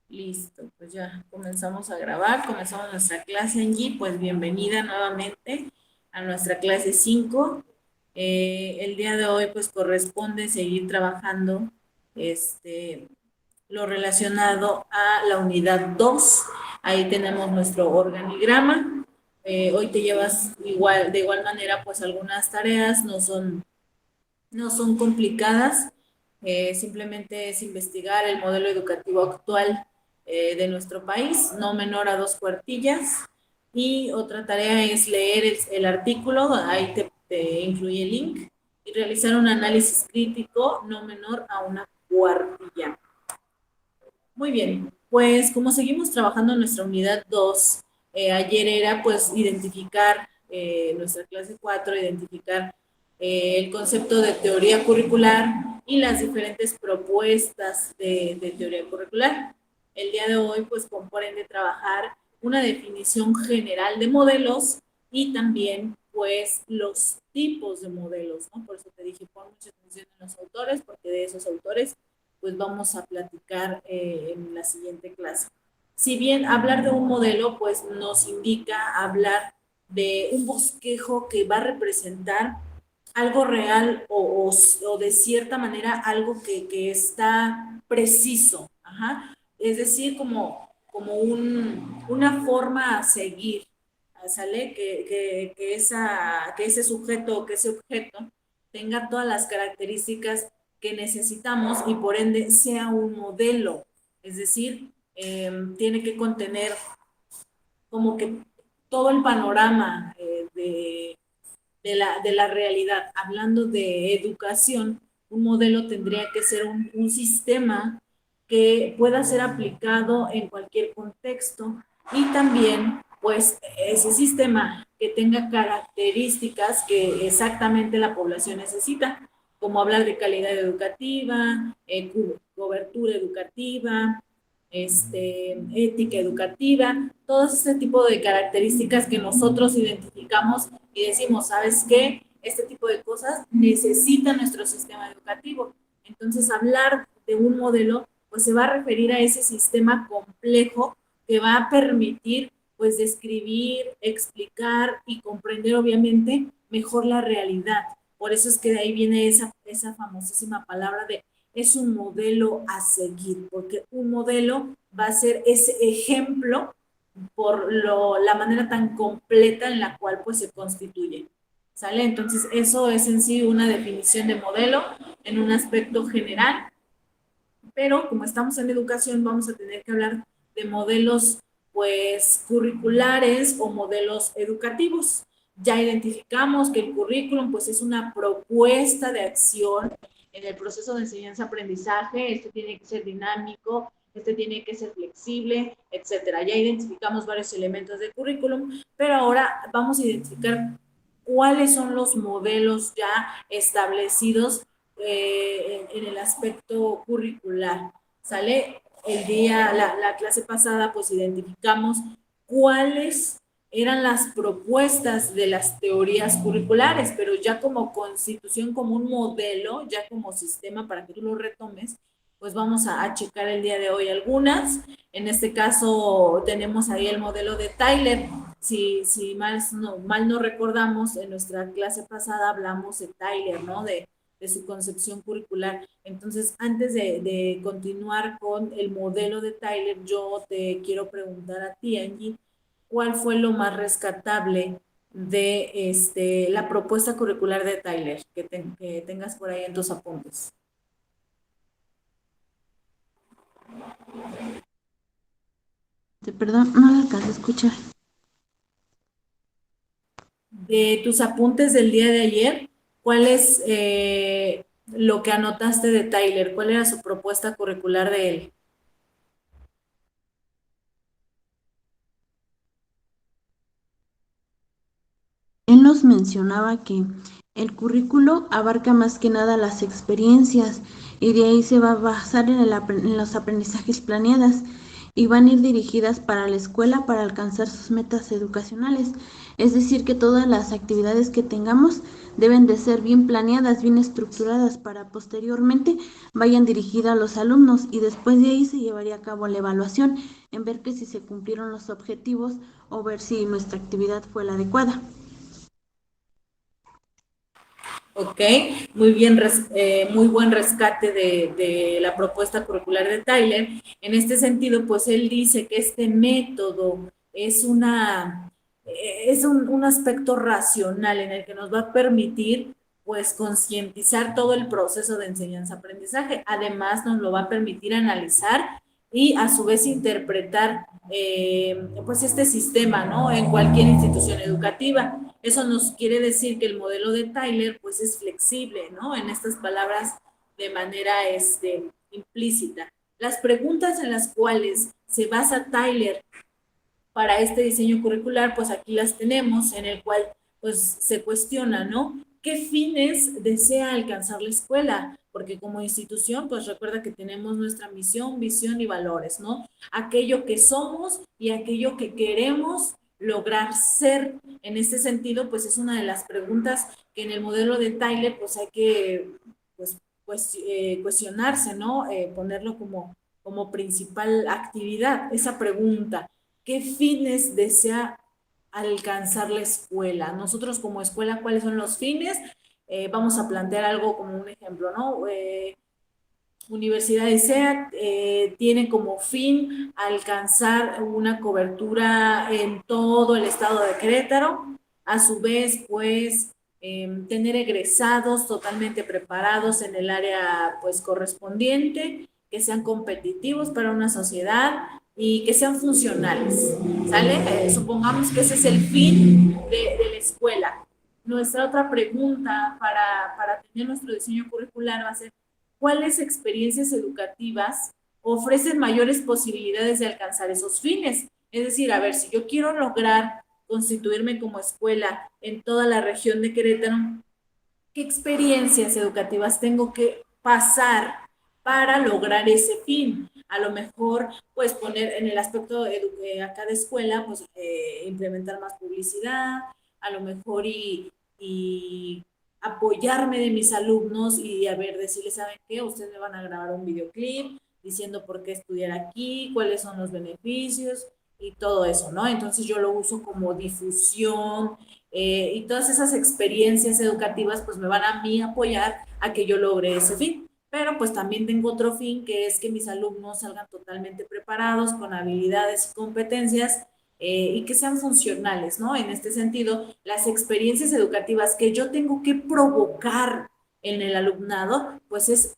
Listo, pues ya comenzamos a grabar, comenzamos nuestra clase, Angie, pues bienvenida nuevamente a nuestra clase 5. El día de hoy pues corresponde seguir trabajando este, lo relacionado a la unidad 2. Ahí tenemos nuestro organigrama. Hoy te llevas igual, de igual manera pues algunas tareas, no son complicadas, simplemente es investigar el modelo educativo actual de nuestro país, no menor a 2 cuartillas. Y otra tarea es leer el artículo, ahí te incluye el link, y realizar un análisis crítico no menor a 1 cuartilla. Muy bien, pues como seguimos trabajando en nuestra unidad 2, ayer era pues identificar nuestra clase 4, identificar el concepto de teoría curricular y las diferentes propuestas de teoría curricular. El día de hoy pues comprende trabajar una definición general de modelos y también pues los tipos de modelos, ¿no? Por eso te dije, pon mucha atención en los autores, porque de esos autores pues vamos a platicar en la siguiente clase. Si bien hablar de un modelo, pues nos indica hablar de un bosquejo que va a representar algo real o de cierta manera algo que está preciso. Ajá. Es decir, como una forma a seguir, ¿sale? Que ese sujeto o que ese objeto tenga todas las características que necesitamos y por ende sea un modelo. Es decir, tiene que contener como que todo el panorama de la realidad. Hablando de educación, un modelo tendría que ser un sistema que pueda ser aplicado en cualquier contexto y también pues ese sistema que tenga características que exactamente la población necesita, como hablar de calidad educativa, cobertura educativa, ética educativa, todo ese tipo de características que nosotros identificamos y decimos, ¿sabes qué? Este tipo de cosas necesita nuestro sistema educativo. Entonces, hablar de un modelo, pues se va a referir a ese sistema complejo que va a permitir, pues, describir, explicar y comprender, obviamente, mejor la realidad. Por eso es que de ahí viene esa famosísima palabra de es un modelo a seguir, porque un modelo va a ser ese ejemplo por la manera tan completa en la cual pues se constituye. ¿Sale? Entonces, eso es en sí una definición de modelo en un aspecto general, pero como estamos en educación, vamos a tener que hablar de modelos pues curriculares o modelos educativos. Ya identificamos que el currículum pues es una propuesta de acción en el proceso de enseñanza-aprendizaje. Este tiene que ser dinámico, este tiene que ser flexible, etcétera. Ya identificamos varios elementos del currículum, pero ahora vamos a identificar cuáles son los modelos ya establecidos en el aspecto curricular. ¿Sale? La clase pasada, pues identificamos cuáles eran las propuestas de las teorías curriculares, pero ya como constitución, como un modelo, ya como sistema para que tú lo retomes, pues vamos a checar el día de hoy algunas. En este caso tenemos ahí el modelo de Tyler. Si mal no recordamos, en nuestra clase pasada hablamos de Tyler, ¿no? De su concepción curricular. Entonces, antes de continuar con el modelo de Tyler, yo te quiero preguntar a ti, Angie, ¿cuál fue lo más rescatable de la propuesta curricular de Tyler que tengas por ahí en tus apuntes? Perdón, no la alcanzo a escuchar. De tus apuntes del día de ayer, ¿cuál es lo que anotaste de Tyler? ¿Cuál era su propuesta curricular de él? Él nos mencionaba que el currículo abarca más que nada las experiencias y de ahí se va a basar en los aprendizajes planeadas. y van a ir dirigidas para la escuela para alcanzar sus metas educacionales. Es decir, que todas las actividades que tengamos deben de ser bien planeadas, bien estructuradas para posteriormente vayan dirigidas a los alumnos y después de ahí se llevaría a cabo la evaluación en ver que si se cumplieron los objetivos o ver si nuestra actividad fue la adecuada. Ok, muy bien, muy buen rescate de la propuesta curricular de Tyler. En este sentido, pues él dice que este método es un aspecto racional en el que nos va a permitir pues concientizar todo el proceso de enseñanza-aprendizaje. Además, nos lo va a permitir analizar y a su vez interpretar pues este sistema, ¿no? En cualquier institución educativa. Eso nos quiere decir que el modelo de Tyler pues es flexible, ¿no? En estas palabras de manera implícita. Las preguntas en las cuales se basa Tyler para este diseño curricular, pues aquí las tenemos, en el cual pues se cuestiona, ¿no? ¿Qué fines desea alcanzar la escuela? Porque como institución, pues recuerda que tenemos nuestra misión, visión y valores, ¿no? Aquello que somos y aquello que queremos lograr ser. En este sentido, pues es una de las preguntas que en el modelo de Tyler, pues hay que cuestionarse, ¿no? Ponerlo como principal actividad, esa pregunta. ¿Qué fines desea alcanzar la escuela? Nosotros como escuela, ¿cuáles son los fines? Vamos a plantear algo como un ejemplo, ¿no? Universidad de SEAT tiene como fin alcanzar una cobertura en todo el estado de Querétaro. A su vez, pues, tener egresados totalmente preparados en el área pues correspondiente, que sean competitivos para una sociedad y que sean funcionales, ¿sale? Supongamos que ese es el fin de la escuela. Nuestra otra pregunta para tener nuestro diseño curricular va a ser, ¿cuáles experiencias educativas ofrecen mayores posibilidades de alcanzar esos fines? Es decir, a ver, si yo quiero lograr constituirme como escuela en toda la región de Querétaro, ¿qué experiencias educativas tengo que pasar para lograr ese fin? A lo mejor, pues poner en el aspecto acá de escuela, pues implementar más publicidad, a lo mejor y apoyarme de mis alumnos y a ver, decirles, ¿saben qué? Ustedes me van a grabar un videoclip diciendo por qué estudiar aquí, cuáles son los beneficios y todo eso, ¿no? Entonces yo lo uso como difusión, y todas esas experiencias educativas pues me van a mí apoyar a que yo logre ese fin. Pero pues también tengo otro fin, que es que mis alumnos salgan totalmente preparados, con habilidades y competencias, y que sean funcionales, ¿no? En este sentido, las experiencias educativas que yo tengo que provocar en el alumnado, pues es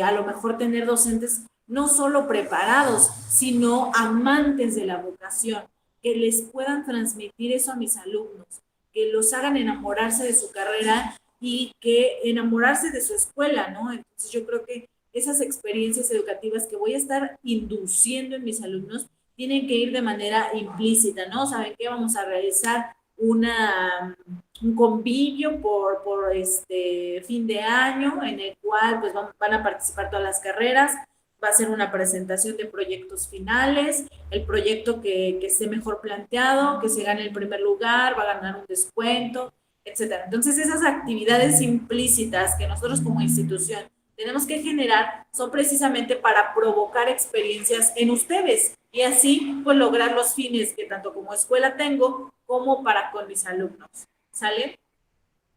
a lo mejor tener docentes no solo preparados, sino amantes de la vocación, que les puedan transmitir eso a mis alumnos, que los hagan enamorarse de su carrera y que enamorarse de su escuela, ¿no? Entonces yo creo que esas experiencias educativas que voy a estar induciendo en mis alumnos tienen que ir de manera implícita, ¿no? ¿Saben qué? Vamos a realizar un convivio por este fin de año en el cual pues van a participar todas las carreras, va a ser una presentación de proyectos finales, el proyecto que esté mejor planteado, que se gane el primer lugar, va a ganar un descuento, etcétera. Entonces, esas actividades implícitas que nosotros como institución tenemos que generar son precisamente para provocar experiencias en ustedes y así pues lograr los fines que tanto como escuela tengo como para con mis alumnos. ¿Sale?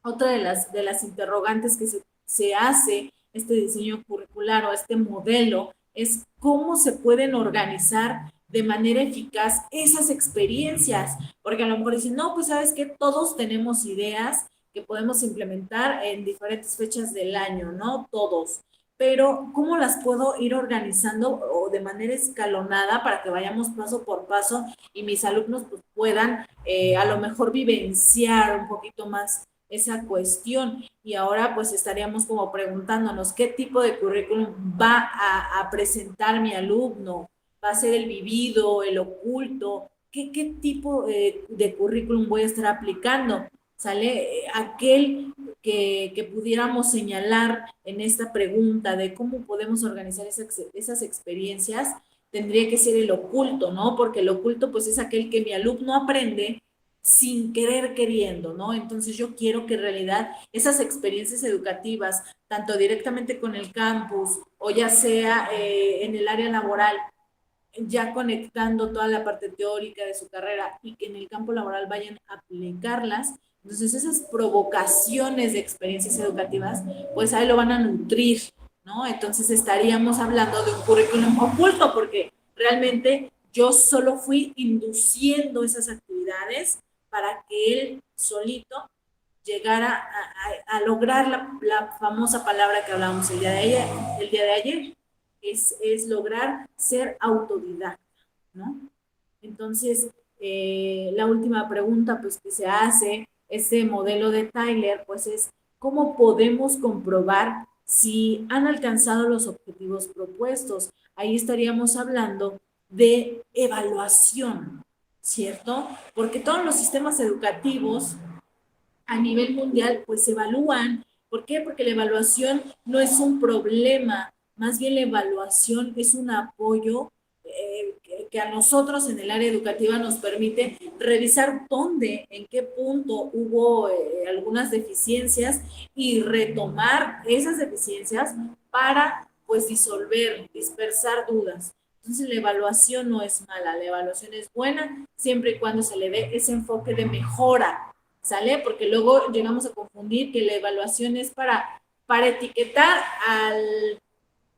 Otra de las interrogantes que se hace este diseño curricular o este modelo es cómo se pueden organizar de manera eficaz esas experiencias, porque a lo mejor dicen, no, pues sabes que todos tenemos ideas que podemos implementar en diferentes fechas del año, ¿no? Todos. Pero, ¿cómo las puedo ir organizando o de manera escalonada para que vayamos paso por paso y mis alumnos pues, puedan a lo mejor vivenciar un poquito más esa cuestión? Y ahora pues estaríamos como preguntándonos qué tipo de currículum va a presentar mi alumno, va a ser el vivido, el oculto, qué tipo de currículum voy a estar aplicando. ¿Sale? Aquel que pudiéramos señalar en esta pregunta de cómo podemos organizar esas experiencias, tendría que ser el oculto, ¿no? Porque el oculto pues es aquel que mi alumno aprende sin querer queriendo, ¿no? Entonces yo quiero que en realidad esas experiencias educativas, tanto directamente con el campus o ya sea en el área laboral, ya conectando toda la parte teórica de su carrera y que en el campo laboral vayan a aplicarlas. Entonces esas provocaciones de experiencias educativas, pues ahí lo van a nutrir, ¿no? Entonces estaríamos hablando de un currículum oculto porque realmente yo solo fui induciendo esas actividades para que él solito llegara a lograr la famosa palabra que hablábamos el día de ayer, es lograr ser autodidacta, ¿no? Entonces, la última pregunta pues, que se hace, ese modelo de Tyler, pues es, ¿cómo podemos comprobar si han alcanzado los objetivos propuestos? Ahí estaríamos hablando de evaluación, ¿cierto? Porque todos los sistemas educativos a nivel mundial pues se evalúan. ¿Por qué? Porque la evaluación no es un problema, más bien la evaluación es un apoyo que a nosotros en el área educativa nos permite revisar dónde, en qué punto hubo algunas deficiencias y retomar esas deficiencias para pues disolver, dispersar dudas. Entonces la evaluación no es mala, la evaluación es buena siempre y cuando se le dé ese enfoque de mejora, ¿sale? Porque luego llegamos a confundir que la evaluación es para etiquetar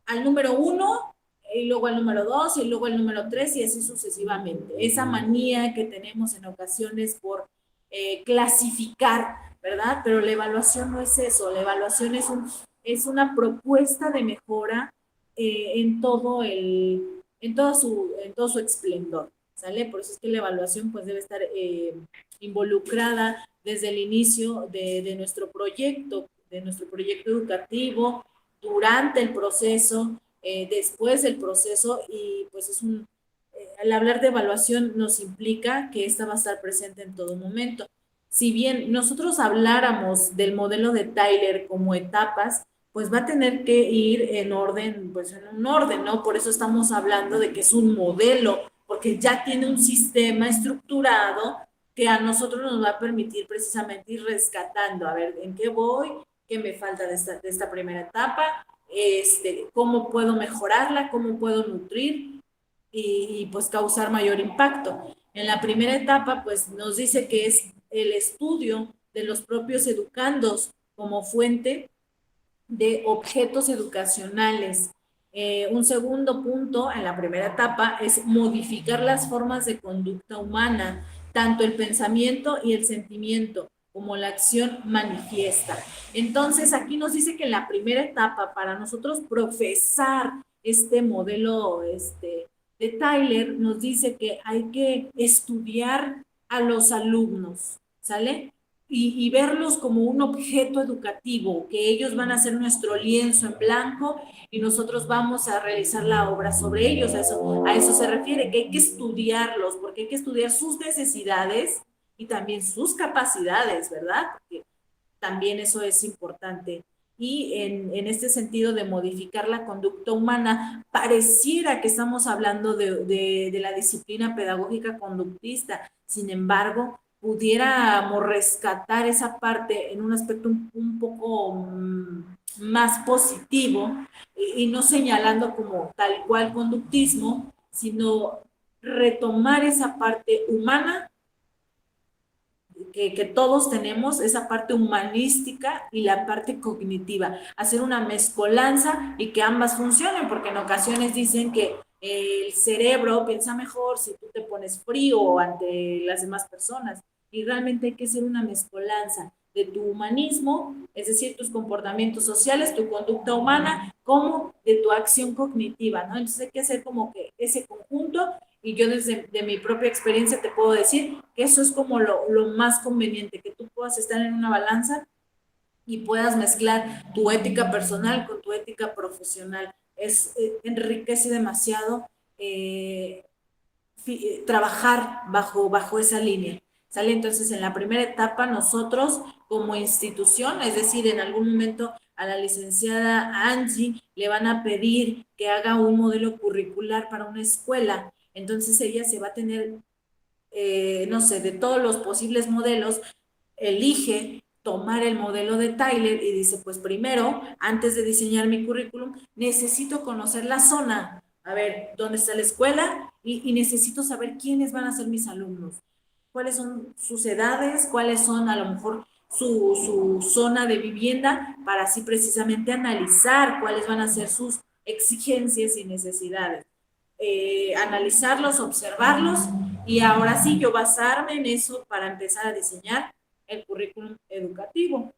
al número uno y luego al número dos y luego al número tres y así sucesivamente. Esa manía que tenemos en ocasiones por clasificar, ¿verdad? Pero la evaluación no es eso, la evaluación es una propuesta de mejora en todo su esplendor, ¿sale? Por eso es que la evaluación pues debe estar involucrada desde el inicio de nuestro proyecto educativo, durante el proceso, después del proceso, y pues al hablar de evaluación nos implica que esta va a estar presente en todo momento. Si bien nosotros habláramos del modelo de Tyler como etapas, pues va a tener que ir en orden, pues en un orden, ¿no? Por eso estamos hablando de que es un modelo, porque ya tiene un sistema estructurado que a nosotros nos va a permitir precisamente ir rescatando, a ver, ¿en qué voy? ¿Qué me falta de esta primera etapa? Cómo puedo mejorarla, cómo puedo nutrir y pues causar mayor impacto. En la primera etapa, pues nos dice que es el estudio de los propios educandos como fuente de objetos educacionales. Un segundo punto en la primera etapa es modificar las formas de conducta humana, tanto el pensamiento y el sentimiento como la acción manifiesta. Entonces, aquí nos dice que en la primera etapa, para nosotros profesar este modelo de Tyler, nos dice que hay que estudiar a los alumnos, ¿sale? Y verlos como un objeto educativo, que ellos van a ser nuestro lienzo en blanco y nosotros vamos a realizar la obra sobre ellos. A eso se refiere, que hay que estudiarlos, porque hay que estudiar sus necesidades y también sus capacidades, ¿verdad? Porque también eso es importante. Y en este sentido de modificar la conducta humana, pareciera que estamos hablando de la disciplina pedagógica conductista. Sin embargo, pudiéramos rescatar esa parte en un aspecto un poco más positivo y no señalando como tal cual conductismo, sino retomar esa parte humana que todos tenemos, esa parte humanística y la parte cognitiva, hacer una mezcolanza y que ambas funcionen, porque en ocasiones dicen que el cerebro piensa mejor si tú te pones frío ante las demás personas, y realmente hay que hacer una mezcolanza de tu humanismo, es decir, tus comportamientos sociales, tu conducta humana, como de tu acción cognitiva, ¿no? Entonces hay que hacer como que ese conjunto, y yo desde de mi propia experiencia te puedo decir que eso es como lo más conveniente, que tú puedas estar en una balanza y puedas mezclar tu ética personal con tu ética profesional. Enriquece demasiado eh, trabajar bajo esa línea. ¿Sale? Entonces, en la primera etapa, nosotros como institución, es decir, en algún momento a la licenciada Angie le van a pedir que haga un modelo curricular para una escuela. Entonces ella se va a tener, no sé, de todos los posibles modelos, elige tomar el modelo de Tyler y dice, pues primero, antes de diseñar mi currículum, necesito conocer la zona, a ver, dónde está la escuela y necesito saber quiénes van a ser mis alumnos, cuáles son sus edades, cuáles son a lo mejor su zona de vivienda, para así precisamente analizar cuáles van a ser sus exigencias y necesidades. Analizarlos, observarlos y ahora sí yo basarme en eso para empezar a diseñar el currículum educativo.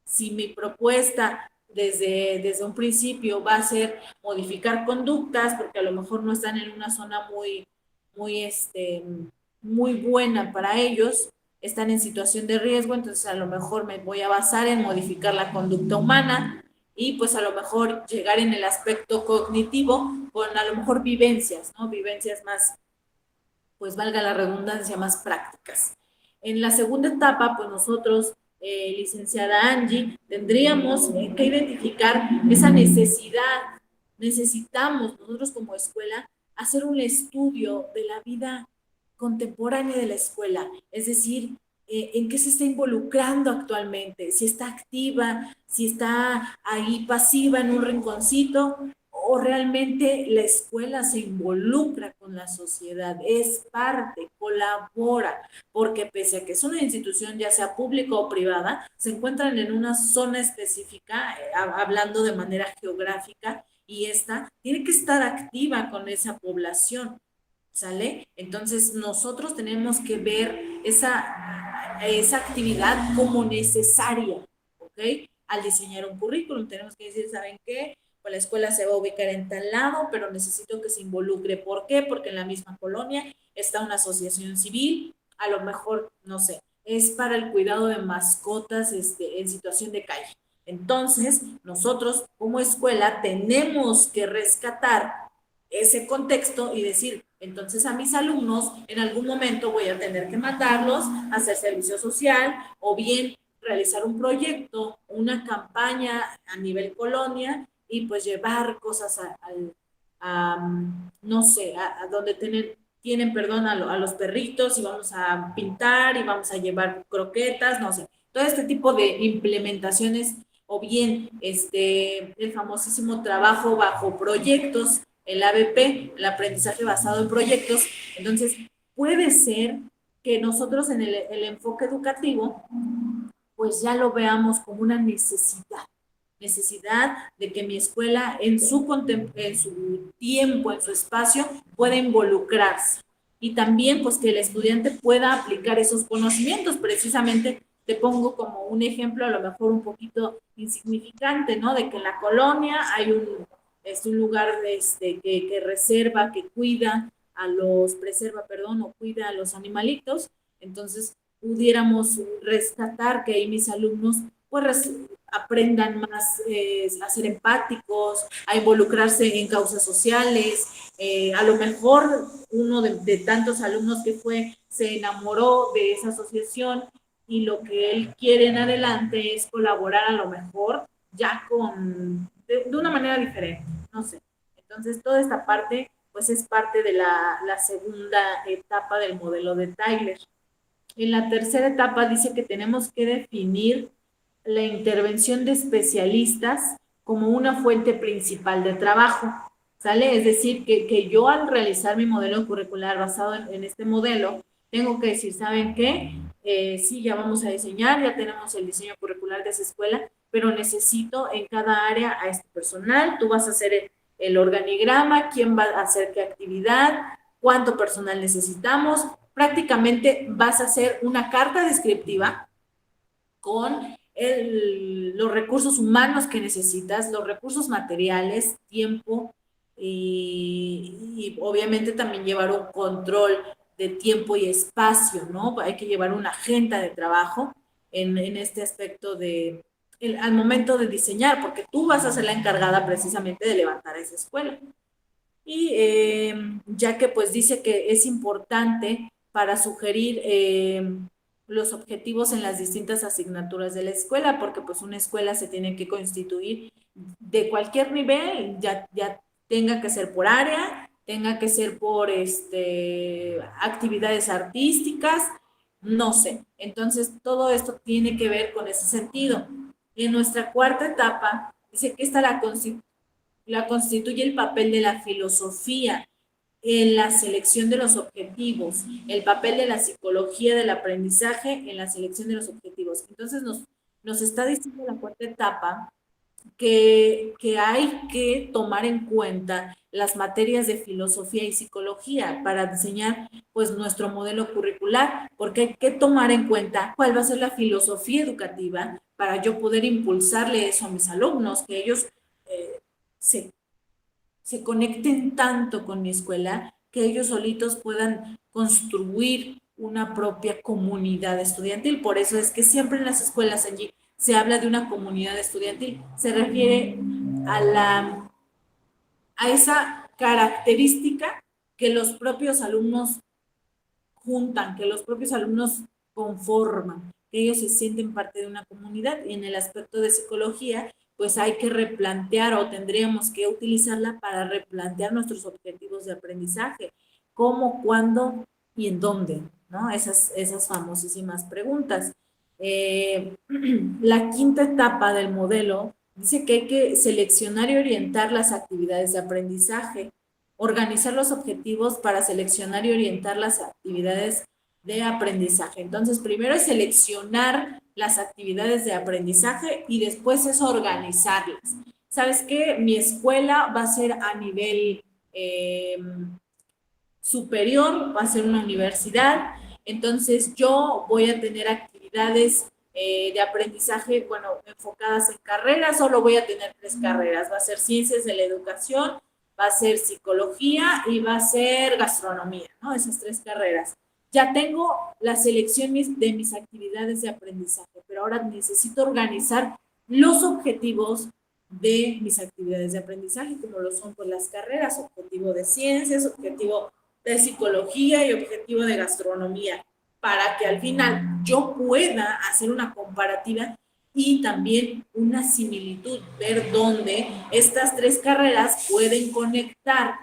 Si mi propuesta desde un principio va a ser modificar conductas, porque a lo mejor no están en una zona muy, muy buena para ellos, están en situación de riesgo, entonces a lo mejor me voy a basar en modificar la conducta humana y pues a lo mejor llegar en el aspecto cognitivo con a lo mejor vivencias, ¿no? Vivencias más, pues valga la redundancia, más prácticas. En la segunda etapa, pues nosotros, licenciada Angie, tendríamos que identificar esa necesidad. Necesitamos nosotros como escuela hacer un estudio de la vida contemporánea de la escuela, es decir, en qué se está involucrando actualmente, si está activa, si está ahí pasiva en un rinconcito, o realmente la escuela se involucra con la sociedad, es parte, colabora, porque pese a que es una institución ya sea pública o privada, se encuentran en una zona específica, hablando de manera geográfica, y esta tiene que estar activa con esa población. ¿Sale? Entonces nosotros tenemos que ver esa actividad como necesaria, ¿ok? Al diseñar un currículum tenemos que decir, ¿saben qué? Pues la escuela se va a ubicar en tal lado, pero necesito que se involucre. ¿Por qué? Porque en la misma colonia está una asociación civil, a lo mejor, no sé, es para el cuidado de mascotas en situación de calle. Entonces, nosotros como escuela tenemos que rescatar ese contexto y decir, entonces a mis alumnos en algún momento voy a tener que mandarlos a hacer servicio social o bien realizar un proyecto, una campaña a nivel colonia y pues llevar cosas no sé, a donde tienen perdón, a los perritos y vamos a pintar y vamos a llevar croquetas, no sé, todo este tipo de implementaciones o bien el famosísimo trabajo bajo proyectos, el ABP, el aprendizaje basado en proyectos. Entonces, puede ser que nosotros en el enfoque educativo, pues ya lo veamos como una necesidad de que mi escuela en su tiempo, en su espacio, pueda involucrarse. Y también, pues, que el estudiante pueda aplicar esos conocimientos. Precisamente te pongo como un ejemplo, a lo mejor un poquito insignificante, ¿no? De que en la colonia hay un lugar que reserva, que cuida preserva, perdón, o cuida a los animalitos. Entonces, pudiéramos rescatar que ahí mis alumnos, pues, aprendan más a ser empáticos, a involucrarse en causas sociales. A lo mejor uno de tantos alumnos que fue se enamoró de esa asociación y lo que él quiere en adelante es colaborar a lo mejor ya de una manera diferente, no sé. Entonces, toda esta parte, pues es parte de la segunda etapa del modelo de Tyler. En la tercera etapa dice que tenemos que definir la intervención de especialistas como una fuente principal de trabajo, ¿sale? Es decir, que yo al realizar mi modelo curricular basado en este modelo, tengo que decir, ¿saben qué? Sí, ya vamos a diseñar, ya tenemos el diseño curricular de esa escuela, pero necesito en cada área a este personal, tú vas a hacer el organigrama, quién va a hacer qué actividad, cuánto personal necesitamos, prácticamente vas a hacer una carta descriptiva con los recursos humanos que necesitas, los recursos materiales, tiempo y obviamente también llevar un control de tiempo y espacio, ¿no? Hay que llevar una agenda de trabajo en este aspecto al momento de diseñar, porque tú vas a ser la encargada precisamente de levantar esa escuela. Y ya que pues dice que es importante para sugerir los objetivos en las distintas asignaturas de la escuela, porque pues una escuela se tiene que constituir de cualquier nivel, ya tenga que ser por área, tenga que ser por actividades artísticas, no sé. Entonces, todo esto tiene que ver con ese sentido. En nuestra cuarta etapa, dice que esta la constituye el papel de la filosofía en la selección de los objetivos, el papel de la psicología del aprendizaje en la selección de los objetivos. Entonces, nos está diciendo la cuarta etapa que hay que tomar en cuenta las materias de filosofía y psicología para diseñar pues nuestro modelo curricular, porque hay que tomar en cuenta cuál va a ser la filosofía educativa para yo poder impulsarle eso a mis alumnos, que ellos se, se conecten tanto con mi escuela que ellos solitos puedan construir una propia comunidad estudiantil. Por eso es que siempre en las escuelas allí se habla de una comunidad estudiantil. Se refiere a esa característica que los propios alumnos juntan, que los propios alumnos conforman, que ellos se sienten parte de una comunidad. Y en el aspecto de psicología, pues hay que replantear o tendríamos que utilizarla para replantear nuestros objetivos de aprendizaje, cómo, cuándo y en dónde, ¿no? Esas famosísimas preguntas. La quinta etapa del modelo dice que hay que seleccionar y orientar las actividades de aprendizaje, organizar los objetivos para seleccionar y orientar las actividades de aprendizaje. Entonces, primero es seleccionar las actividades de aprendizaje y después es organizarlas. ¿Sabes qué? Mi escuela va a ser a nivel superior, va a ser una universidad, entonces yo voy a tener actividades de aprendizaje, bueno, enfocadas en carreras, solo voy a tener 3 carreras, va a ser ciencias de la educación, va a ser psicología y va a ser gastronomía, ¿no? Esas 3 carreras. Ya tengo la selección de mis actividades de aprendizaje, pero ahora necesito organizar los objetivos de mis actividades de aprendizaje, como lo son pues las carreras, objetivo de ciencias, objetivo de psicología y objetivo de gastronomía, para que al final yo pueda hacer una comparativa y también una similitud, ver dónde estas 3 carreras pueden conectar,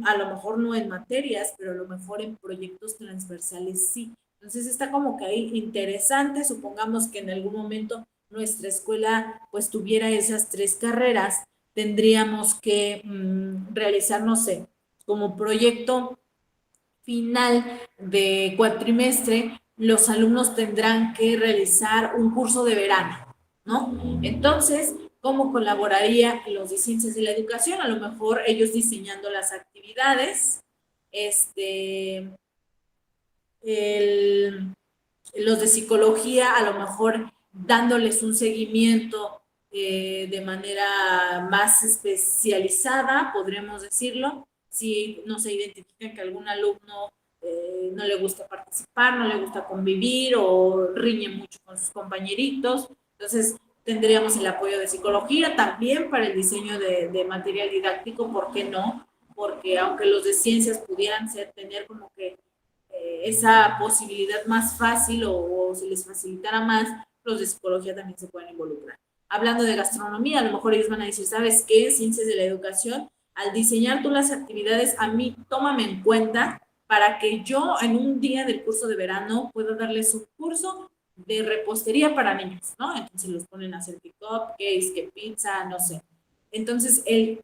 a lo mejor no en materias, pero a lo mejor en proyectos transversales sí. Entonces está como que ahí interesante, supongamos que en algún momento nuestra escuela pues tuviera esas 3 carreras, tendríamos que realizar, no sé, como proyecto final de cuatrimestre, los alumnos tendrán que realizar un curso de verano, ¿no? Entonces, ¿cómo colaboraría los de ciencias de la educación? A lo mejor ellos diseñando las actividades, el, los de psicología a lo mejor dándoles un seguimiento de manera más especializada, podríamos decirlo, si no se identifica que algún alumno no le gusta participar, no le gusta convivir o riñe mucho con sus compañeritos, entonces tendríamos el apoyo de psicología también para el diseño de material didáctico, ¿por qué no? Porque aunque los de ciencias pudieran tener como que esa posibilidad más fácil o se les facilitara más, los de psicología también se pueden involucrar. Hablando de gastronomía, a lo mejor ellos van a decir, ¿sabes qué? Ciencias de la educación, al diseñar tú las actividades, a mí tómame en cuenta para que yo en un día del curso de verano pueda darles un curso de repostería para niños, ¿no? Entonces los ponen a hacer cupcakes, que pizza, no sé. Entonces, el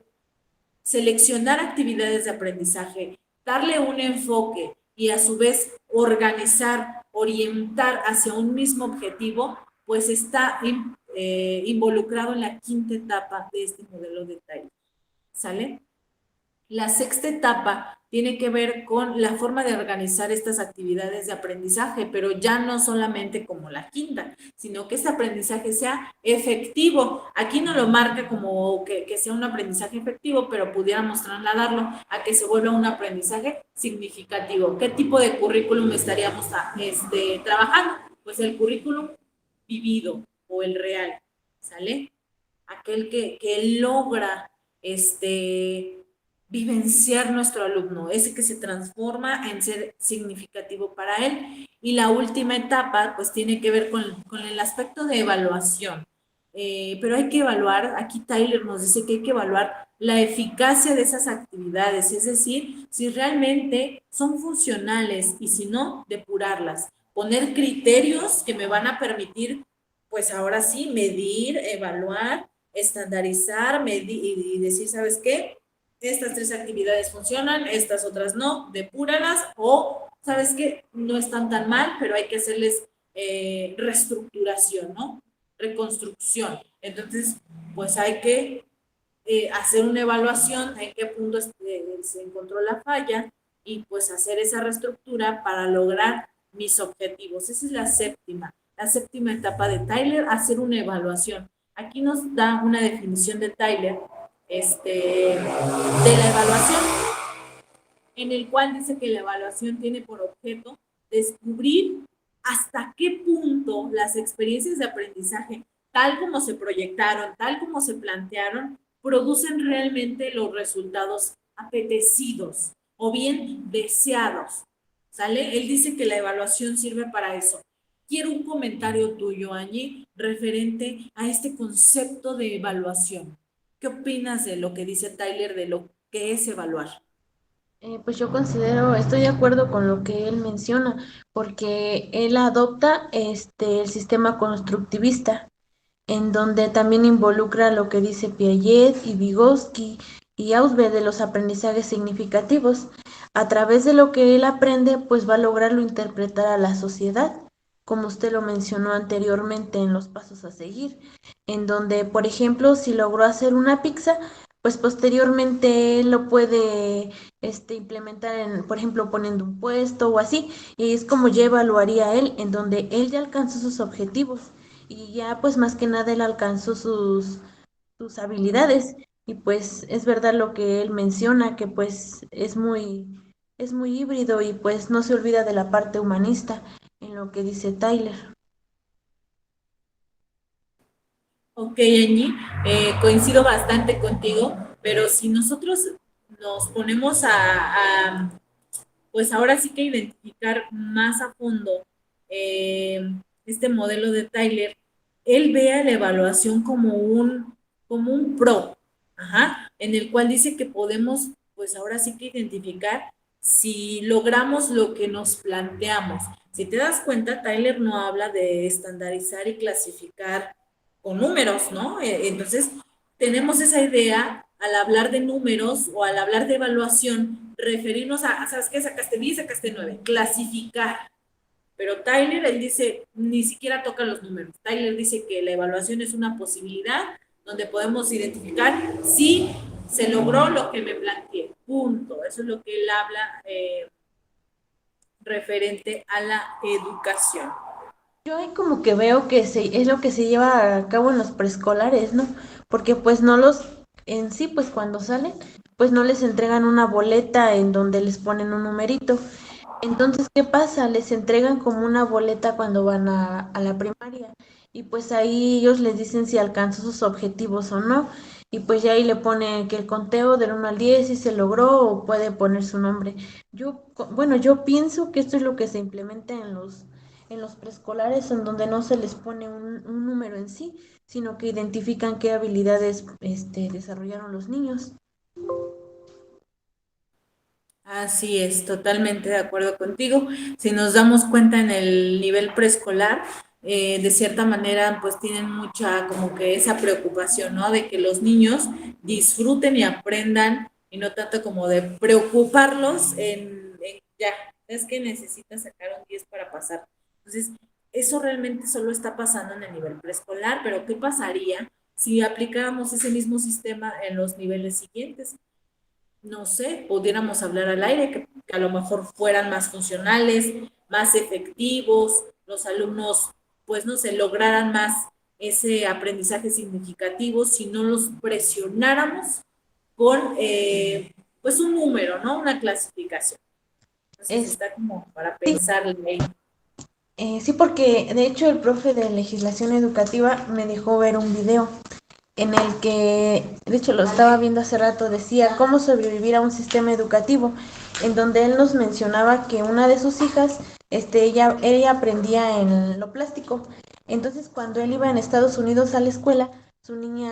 seleccionar actividades de aprendizaje, darle un enfoque y a su vez organizar, orientar hacia un mismo objetivo, pues está involucrado en la quinta etapa de este modelo de Taylor. ¿Sale? La sexta etapa tiene que ver con la forma de organizar estas actividades de aprendizaje, pero ya no solamente como la quinta, sino que este aprendizaje sea efectivo. Aquí no lo marca como que sea un aprendizaje efectivo, pero pudiéramos trasladarlo a que se vuelva un aprendizaje significativo. ¿Qué tipo de currículum estaríamos trabajando? Pues el currículum vivido o el real, ¿sale? Aquel que logra vivenciar nuestro alumno, ese que se transforma en ser significativo para él. Y la última etapa, pues tiene que ver con el aspecto de evaluación. Pero hay que evaluar, aquí Tyler nos dice que hay que evaluar la eficacia de esas actividades, es decir, si realmente son funcionales y si no, depurarlas. Poner criterios que me van a permitir, pues ahora sí, medir, evaluar, estandarizar, medir y decir, ¿sabes qué? Estas 3 actividades funcionan, estas otras no, depúralas o, ¿sabes qué? No están tan mal, pero hay que hacerles reestructuración, ¿no? Reconstrucción. Entonces, pues hay que hacer una evaluación en qué punto se encontró la falla y pues hacer esa reestructura para lograr mis objetivos. Esa es la séptima etapa de Tyler, hacer una evaluación. Aquí nos da una definición de Tyler de la evaluación, en el cual dice que la evaluación tiene por objeto descubrir hasta qué punto las experiencias de aprendizaje, tal como se proyectaron, tal como se plantearon, producen realmente los resultados apetecidos o bien deseados. ¿Sale? Él dice que la evaluación sirve para eso. Quiero un comentario tuyo, Angie, referente a este concepto de evaluación. ¿Qué opinas de lo que dice Tyler de lo que es evaluar? Pues yo considero, estoy de acuerdo con lo que él menciona, porque él adopta el sistema constructivista, en donde también involucra lo que dice Piaget y Vygotsky y Ausbe de los aprendizajes significativos. A través de lo que él aprende, pues va a lograrlo interpretar a la sociedad, como usted lo mencionó anteriormente en los pasos a seguir, en donde, por ejemplo, si logró hacer una pizza, pues posteriormente él lo puede implementar en, por ejemplo, poniendo un puesto o así, y es como ya evaluaría él, en donde él ya alcanzó sus objetivos y ya pues más que nada él alcanzó sus habilidades y pues es verdad lo que él menciona, que pues es muy híbrido y pues no se olvida de la parte humanista en lo que dice Tyler. Ok, Angie, coincido bastante contigo, pero si nosotros nos ponemos pues ahora sí que identificar más a fondo eh, este modelo de Tyler, él ve a la evaluación como un pro, ajá, en el cual dice que podemos, pues ahora sí que identificar si logramos lo que nos planteamos. Si te das cuenta, Tyler no habla de estandarizar y clasificar con números, ¿no? Entonces, tenemos esa idea al hablar de números o al hablar de evaluación, referirnos a, ¿sabes qué? Sacaste 10, sacaste 9, clasificar. Pero Tyler, él dice, ni siquiera toca los números. Tyler dice que la evaluación es una posibilidad donde podemos identificar si se logró lo que me planteé. Punto. Eso es lo que él habla referente a la educación. Yo ahí como que veo que es lo que se lleva a cabo en los preescolares, ¿no? Porque pues no los, en sí, pues cuando salen, pues no les entregan una boleta en donde les ponen un numerito. Entonces, ¿qué pasa? Les entregan como una boleta cuando van a la primaria y pues ahí ellos les dicen si alcanzó sus objetivos o no y pues ya ahí le pone que el conteo del 1 al 10 si se logró o puede poner su nombre. Bueno, yo pienso que esto es lo que se implementa en los preescolares en donde no se les pone un número en sí, sino que identifican qué habilidades desarrollaron los niños. Así es, totalmente de acuerdo contigo. Si nos damos cuenta en el nivel preescolar, de cierta manera, pues tienen mucha como que esa preocupación, ¿no? De que los niños disfruten y aprendan y no tanto como de preocuparlos ya, es que necesitas sacar un 10 para pasar. Entonces, eso realmente solo está pasando en el nivel preescolar, pero ¿qué pasaría si aplicáramos ese mismo sistema en los niveles siguientes? No sé, pudiéramos hablar al aire, que a lo mejor fueran más funcionales, más efectivos, los alumnos, pues no sé, lograran más ese aprendizaje significativo si no los presionáramos con, pues, un número, ¿no? Una clasificación. Entonces Es, está como para sí, pensarle ahí. sí, porque de hecho el profe de legislación educativa me dejó ver un video en el que, de hecho lo estaba viendo hace rato, decía cómo sobrevivir a un sistema educativo en donde él nos mencionaba que una de sus hijas, ella aprendía en lo plástico. Entonces, cuando él iba en Estados Unidos a la escuela, su niña,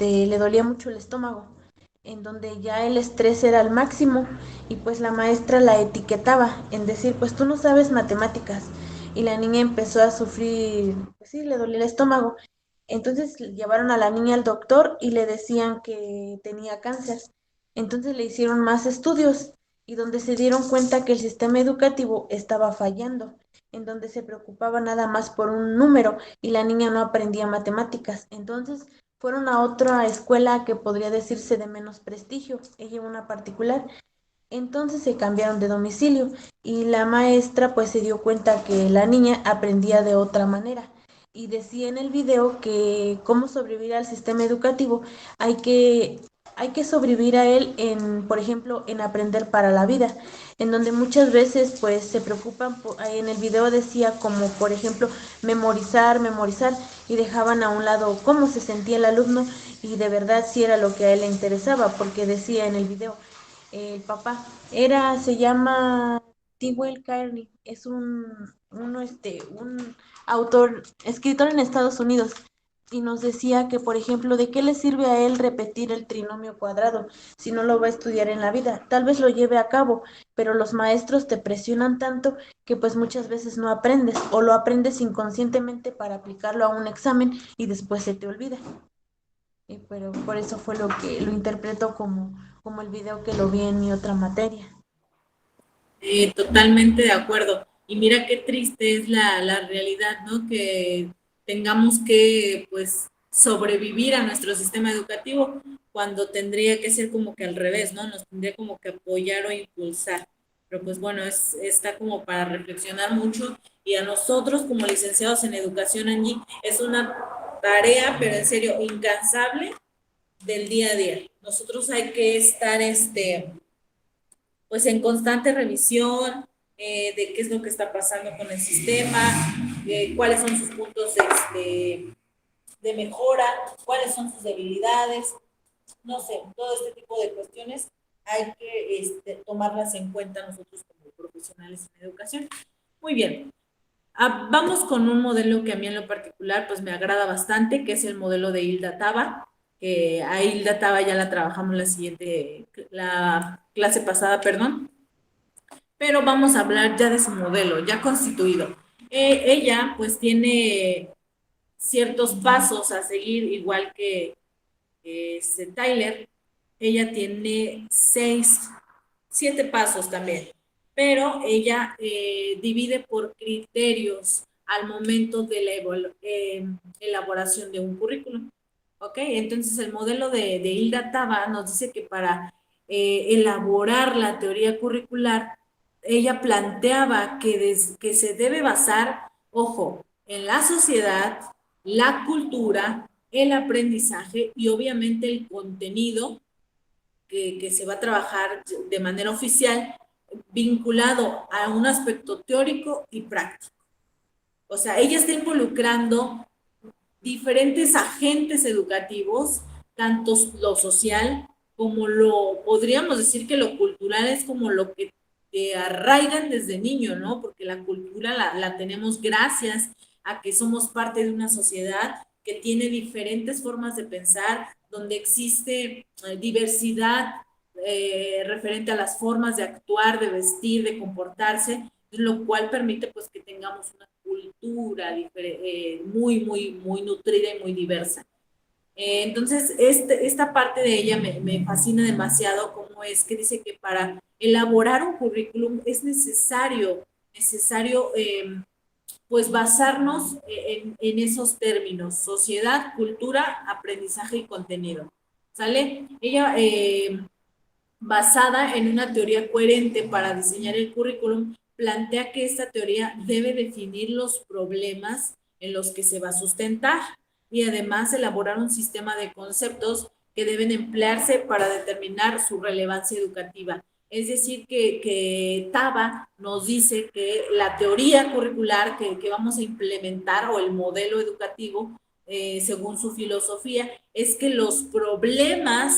le dolía mucho el estómago, en donde ya el estrés era al máximo y pues la maestra la etiquetaba en decir, pues tú no sabes matemáticas. Y la niña empezó a sufrir, pues sí, le dolía el estómago. Entonces llevaron a la niña al doctor y le decían que tenía cáncer. Entonces le hicieron más estudios y donde se dieron cuenta que el sistema educativo estaba fallando, en donde se preocupaba nada más por un número y la niña no aprendía matemáticas. Entonces fueron a otra escuela que podría decirse de menos prestigio, ella una particular. Entonces se cambiaron de domicilio y la maestra pues se dio cuenta que la niña aprendía de otra manera y decía en el video que cómo sobrevivir al sistema educativo hay que hay que sobrevivir a él en, por ejemplo, en aprender para la vida, en donde muchas veces pues se preocupan, en el video decía como por ejemplo memorizar, memorizar y dejaban a un lado cómo se sentía el alumno y de verdad si era lo que a él le interesaba, porque decía en el video el papá. Se llama T. Kearney, es un autor, escritor en Estados Unidos, y nos decía que, por ejemplo, ¿de qué le sirve a él repetir el trinomio cuadrado si no lo va a estudiar en la vida? Tal vez lo lleve a cabo, pero los maestros te presionan tanto que pues muchas veces no aprendes o lo aprendes inconscientemente para aplicarlo a un examen y después se te olvida. Pero por eso fue lo que lo interpreto como el video que lo vi en mi otra materia. Totalmente de acuerdo. Y mira qué triste es la realidad, ¿no? Que tengamos que, pues, sobrevivir a nuestro sistema educativo cuando tendría que ser como que al revés, ¿no? Nos tendría como que apoyar o impulsar. Pero pues bueno, está como para reflexionar mucho y a nosotros como licenciados en educación, Angie, es una tarea, pero en serio, incansable del día a día. Nosotros hay que estar, pues en constante revisión de qué es lo que está pasando con el sistema, cuáles son sus puntos de mejora, cuáles son sus debilidades, no sé, todo este tipo de cuestiones hay que tomarlas en cuenta nosotros como profesionales en educación. Muy bien. Vamos con un modelo que a mí en lo particular pues me agrada bastante, que es el modelo de Hilda Taba, que a Hilda Taba ya la trabajamos la clase pasada, perdón, pero vamos a hablar ya de su modelo, ya constituido. Ella pues tiene ciertos pasos a seguir, igual que Tyler. Ella tiene 7 pasos también, pero ella divide por criterios al momento de la elaboración de un currículum. ¿Ok? Entonces el modelo de Hilda Taba nos dice que para elaborar la teoría curricular, ella planteaba que se debe basar, ojo, en la sociedad, la cultura, el aprendizaje y obviamente el contenido que se va a trabajar de manera oficial vinculado a un aspecto teórico y práctico. O sea, ella está involucrando diferentes agentes educativos, tanto lo social como lo, podríamos decir que lo cultural es como lo que te arraigan desde niño, ¿no? Porque la cultura la tenemos gracias a que somos parte de una sociedad que tiene diferentes formas de pensar, donde existe diversidad referente a las formas de actuar, de vestir, de comportarse, lo cual permite pues que tengamos una cultura muy nutrida y muy diversa. Entonces, esta parte de ella me fascina demasiado, como es que dice que para elaborar un currículum es necesario pues basarnos en esos términos, sociedad, cultura, aprendizaje y contenido. ¿Sale? Ella, basada en una teoría coherente para diseñar el currículum, plantea que esta teoría debe definir los problemas en los que se va a sustentar y además elaborar un sistema de conceptos que deben emplearse para determinar su relevancia educativa. Es decir, que Taba nos dice que la teoría curricular que vamos a implementar o el modelo educativo, según su filosofía, es que los problemas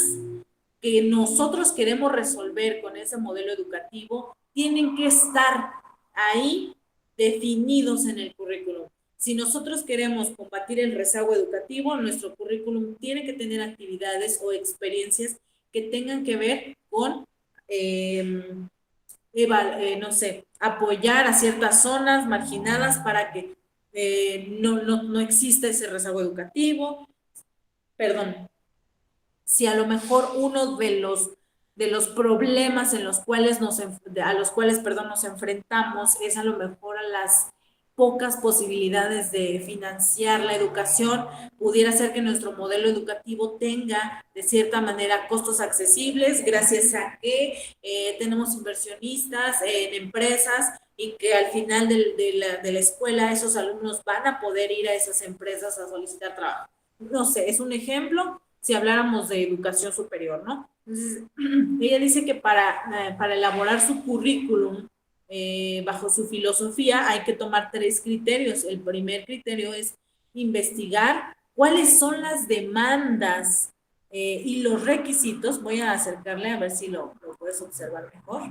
que nosotros queremos resolver con ese modelo educativo tienen que estar ahí definidos en el currículum. Si nosotros queremos combatir el rezago educativo, nuestro currículum tiene que tener actividades o experiencias que tengan que ver con, no sé, apoyar a ciertas zonas marginadas para que no exista ese rezago educativo. Perdón, si a lo mejor uno de los problemas en los cuales a los cuales, perdón, nos enfrentamos es a lo mejor a las pocas posibilidades de financiar la educación, pudiera ser que nuestro modelo educativo tenga de cierta manera costos accesibles gracias a que tenemos inversionistas en empresas y que al final de la escuela esos alumnos van a poder ir a esas empresas a solicitar trabajo. No sé, es un ejemplo si habláramos de educación superior, ¿no? Entonces, ella dice que para elaborar su currículum bajo su filosofía hay que tomar 3 criterios. El primer criterio es investigar cuáles son las demandas y los requisitos. Voy a acercarle a ver si lo puedes observar mejor.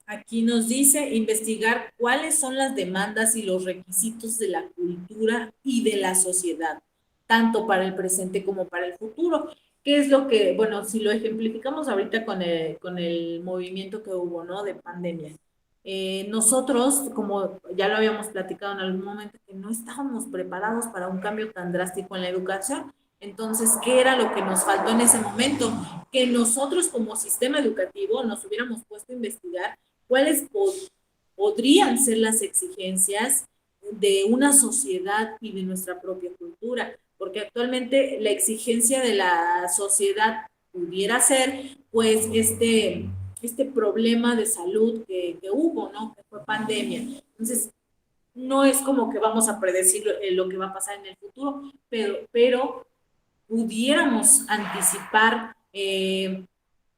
Aquí nos dice investigar cuáles son las demandas y los requisitos de la cultura y de la sociedad, tanto para el presente como para el futuro. ¿Qué es lo que, bueno, si lo ejemplificamos ahorita con el movimiento que hubo, ¿no? De pandemia. Nosotros, como ya lo habíamos platicado en algún momento, que no estábamos preparados para un cambio tan drástico en la educación. Entonces, ¿qué era lo que nos faltó en ese momento? Que nosotros como sistema educativo nos hubiéramos puesto a investigar cuáles podrían ser las exigencias de una sociedad y de nuestra propia cultura, porque actualmente la exigencia de la sociedad pudiera ser, pues, este problema de salud que hubo, ¿no? Que fue pandemia. Entonces, no es como que vamos a predecir lo que va a pasar en el futuro, pero pudiéramos anticipar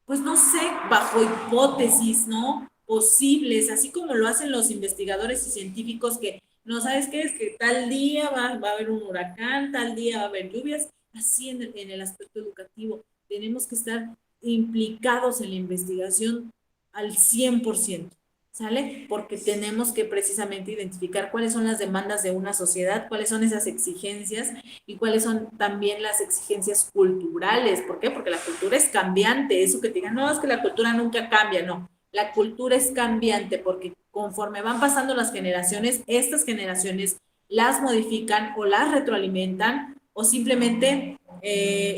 pues no sé, bajo hipótesis, ¿no? Posibles, así como lo hacen los investigadores y científicos que no sabes qué es que tal día va a haber un huracán, tal día va a haber lluvias, así en el aspecto educativo. Tenemos que estar implicados en la investigación al 100%. ¿Sale? Porque tenemos que precisamente identificar cuáles son las demandas de una sociedad, cuáles son esas exigencias y cuáles son también las exigencias culturales. ¿Por qué? Porque la cultura es cambiante. Eso que te digan, no, es que la cultura nunca cambia, no. La cultura es cambiante porque conforme van pasando las generaciones, estas generaciones las modifican o las retroalimentan o simplemente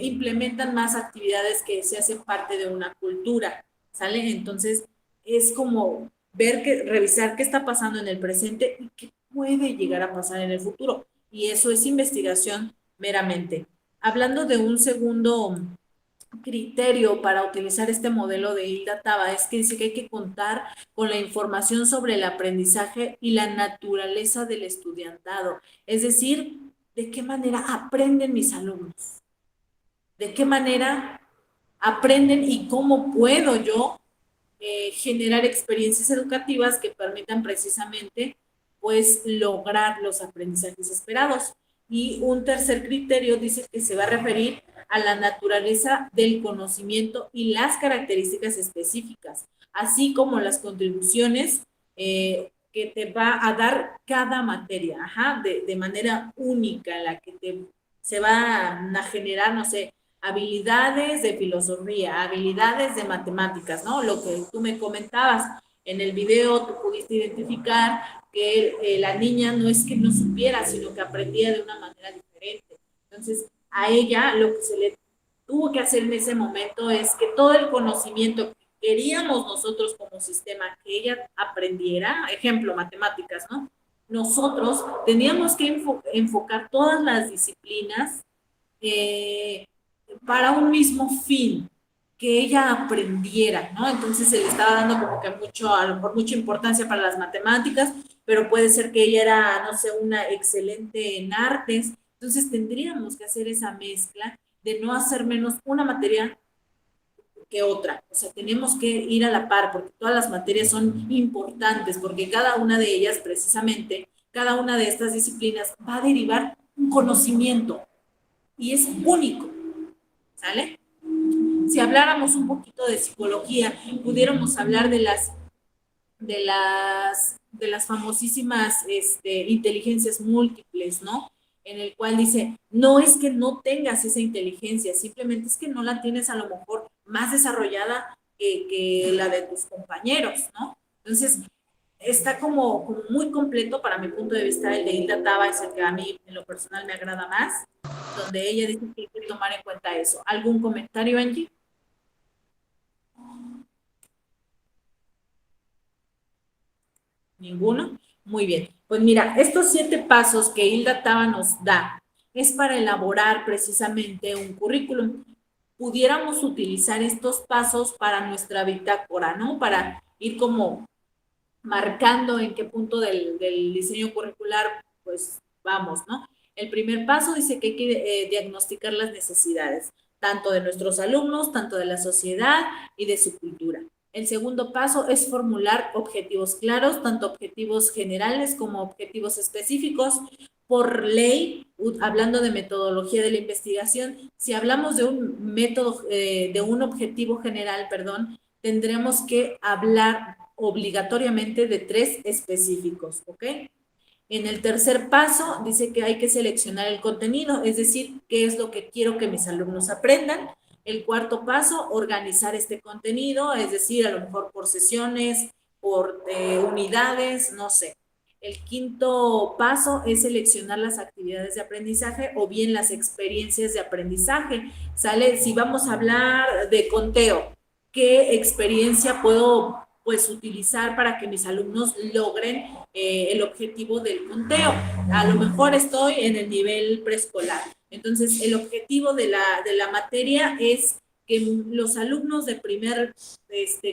implementan más actividades que se hacen parte de una cultura. ¿Sale? Entonces, es como revisar qué está pasando en el presente y qué puede llegar a pasar en el futuro. Y eso es investigación meramente. Hablando de un segundo criterio para utilizar este modelo de Hilda Taba, es que dice que hay que contar con la información sobre el aprendizaje y la naturaleza del estudiantado. Es decir, de qué manera aprenden mis alumnos, de qué manera aprenden y cómo puedo yo generar experiencias educativas que permitan precisamente pues lograr los aprendizajes esperados. Y un tercer criterio dice que se va a referir a la naturaleza del conocimiento y las características específicas, así como las contribuciones que te va a dar cada materia, de manera única, en la que se van a generar, no sé, habilidades de filosofía, habilidades de matemáticas, ¿no? Lo que tú me comentabas en el video, tú pudiste identificar que la niña no es que no supiera, sino que aprendía de una manera diferente. Entonces, a ella lo que se le tuvo que hacer en ese momento es que todo el conocimiento que queríamos nosotros como sistema que ella aprendiera, ejemplo, matemáticas, ¿no? Nosotros teníamos que enfocar todas las disciplinas para un mismo fin, que ella aprendiera, ¿no? Entonces se le estaba dando como que a lo mejor mucha importancia para las matemáticas, pero puede ser que ella era, no sé, una excelente en artes, entonces tendríamos que hacer esa mezcla de no hacer menos una materia que otra, o sea, tenemos que ir a la par, porque todas las materias son importantes, porque cada una de ellas, precisamente, cada una de estas disciplinas va a derivar un conocimiento, y es único. ¿sale? Si habláramos un poquito de psicología, pudiéramos hablar de las famosísimas inteligencias múltiples, ¿no? En el cual dice, no es que no tengas esa inteligencia, simplemente es que no la tienes a lo mejor más desarrollada que la de tus compañeros, ¿no? Entonces, está como muy completo para mi punto de vista. El de Hilda Taba es el que a mí en lo personal me agrada más, donde ella dice que hay que tomar en cuenta eso. ¿Algún comentario, Angie? ¿Ninguno? Muy bien. Pues mira, estos 7 pasos que Hilda Taba nos da es para elaborar precisamente un currículum. Pudiéramos utilizar estos pasos para nuestra bitácora, ¿no? Para ir como marcando en qué punto del diseño curricular, pues vamos, ¿no? El primer paso dice que hay que diagnosticar las necesidades, tanto de nuestros alumnos, tanto de la sociedad y de su cultura. El segundo paso es formular objetivos claros, tanto objetivos generales como objetivos específicos. Por ley, hablando de metodología de la investigación, si hablamos de un método, de un objetivo general, perdón, tendremos que hablar obligatoriamente de 3 específicos, ¿ok? En el tercer paso dice que hay que seleccionar el contenido, es decir, qué es lo que quiero que mis alumnos aprendan. El cuarto paso, organizar este contenido, es decir, a lo mejor por sesiones, por unidades, no sé. El quinto paso es seleccionar las actividades de aprendizaje o bien las experiencias de aprendizaje. ¿Sale? Si vamos a hablar de conteo, ¿qué experiencia puedo pues utilizar para que mis alumnos logren el objetivo del conteo? A lo mejor estoy en el nivel preescolar. Entonces, el objetivo de la materia es que los alumnos de primer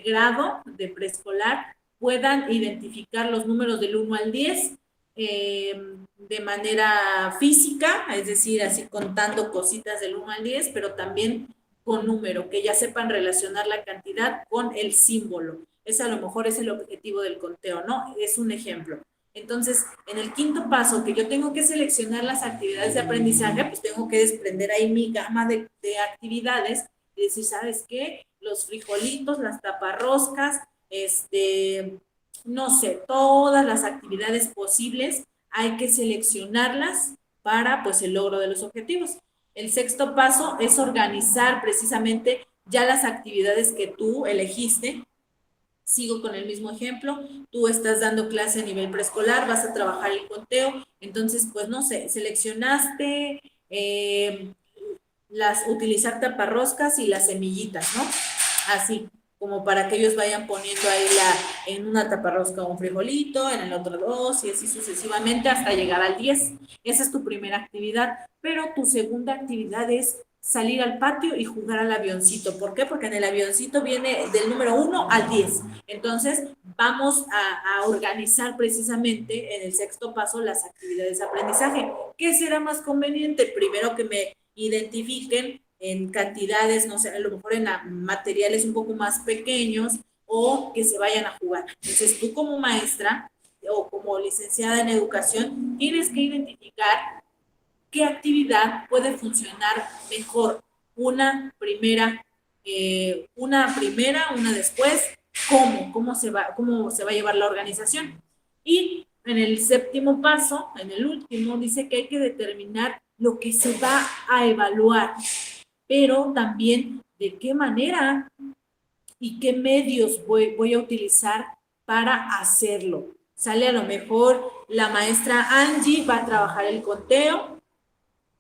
grado de preescolar puedan identificar los números del 1 al 10 de manera física, es decir, así contando cositas del 1 al 10, pero también con número, que ya sepan relacionar la cantidad con el símbolo. Ese a lo mejor es el objetivo del conteo, ¿no? Es un ejemplo. Entonces, en el quinto paso, que yo tengo que seleccionar las actividades de aprendizaje, pues tengo que desprender ahí mi gama de actividades y decir, ¿sabes qué? Los frijolitos, las taparroscas, no sé, todas las actividades posibles, hay que seleccionarlas para, pues, el logro de los objetivos. El sexto paso es organizar precisamente ya las actividades que tú elegiste. Sigo con el mismo ejemplo, tú estás dando clase a nivel preescolar, vas a trabajar el conteo, entonces, pues no sé, seleccionaste utilizar taparroscas y las semillitas, ¿no? Así, como para que ellos vayan poniendo ahí en una taparrosca un frijolito, en el otro dos, y así sucesivamente hasta llegar al 10. Esa es tu primera actividad, pero tu segunda actividad es salir al patio y jugar al avioncito. ¿Por qué? Porque en el avioncito viene del número 1 al 10. Entonces, vamos a organizar precisamente en el sexto paso las actividades de aprendizaje. ¿Qué será más conveniente? Primero que me identifiquen en cantidades, no sé, a lo mejor en materiales un poco más pequeños o que se vayan a jugar. Entonces, tú como maestra o como licenciada en educación, tienes que identificar qué actividad puede funcionar mejor. Una después, cómo se va a llevar la organización. Y en el séptimo paso, en el último, dice que hay que determinar lo que se va a evaluar, pero también de qué manera y qué medios voy a utilizar para hacerlo. Sale a lo mejor la maestra Angie va a trabajar el conteo,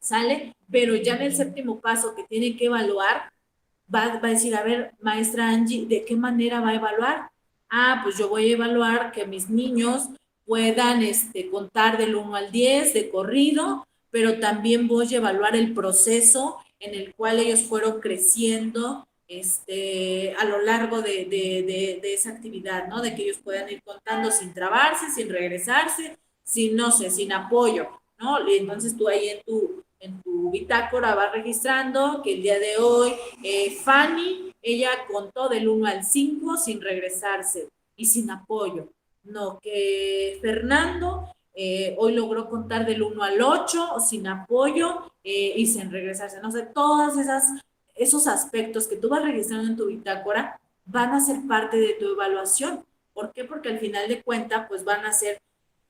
¿sale? Pero ya en el séptimo paso que tiene que evaluar, va a decir, a ver, maestra Angie, ¿de qué manera va a evaluar? Ah, pues yo voy a evaluar que mis niños puedan contar del 1 al 10 de corrido, pero también voy a evaluar el proceso en el cual ellos fueron creciendo a lo largo de esa actividad, ¿no? De que ellos puedan ir contando sin trabarse, sin regresarse, sin, no sé, sin apoyo, ¿no? Y entonces tú ahí en tu bitácora vas registrando que el día de hoy Fanny, ella contó del 1 al 5 sin regresarse y sin apoyo. No, que Fernando hoy logró contar del 1 al 8 sin apoyo y sin regresarse. No sé, todas esas esos aspectos que tú vas registrando en tu bitácora van a ser parte de tu evaluación. ¿Por qué? Porque al final de cuentas, pues va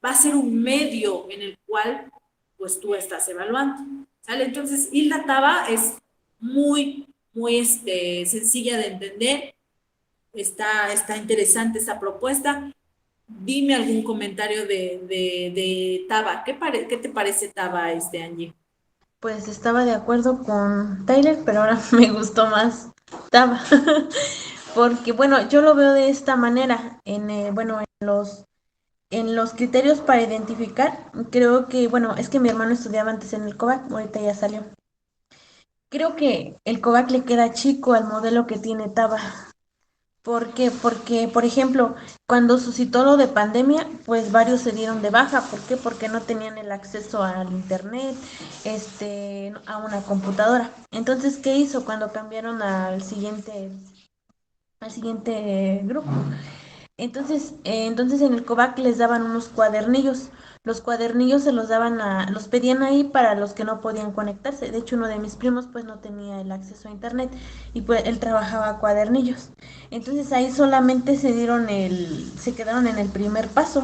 a ser un medio en el cual pues tú estás evaluando. ¿Sale? Entonces, Hilda Taba es muy sencilla de entender. Está interesante esta propuesta. Dime algún comentario de Taba. ¿Qué te parece Taba, Angie? Pues estaba de acuerdo con Tyler, pero ahora me gustó más Taba. Porque, bueno, yo lo veo de esta manera. Bueno, en los criterios para identificar, creo que, bueno, es que mi hermano estudiaba antes en el COVAC, ahorita ya salió. Creo que el COVAC le queda chico al modelo que tiene Taba. ¿Por qué? Porque, por ejemplo, cuando suscitó lo de pandemia, pues varios se dieron de baja. ¿Por qué? Porque no tenían el acceso al internet, a una computadora. Entonces, ¿qué hizo cuando cambiaron al siguiente grupo? Entonces en el COVAC les daban unos cuadernillos. Los cuadernillos los pedían ahí para los que no podían conectarse. De hecho, uno de mis primos pues no tenía el acceso a internet y pues él trabajaba cuadernillos. Entonces ahí solamente se quedaron en el primer paso,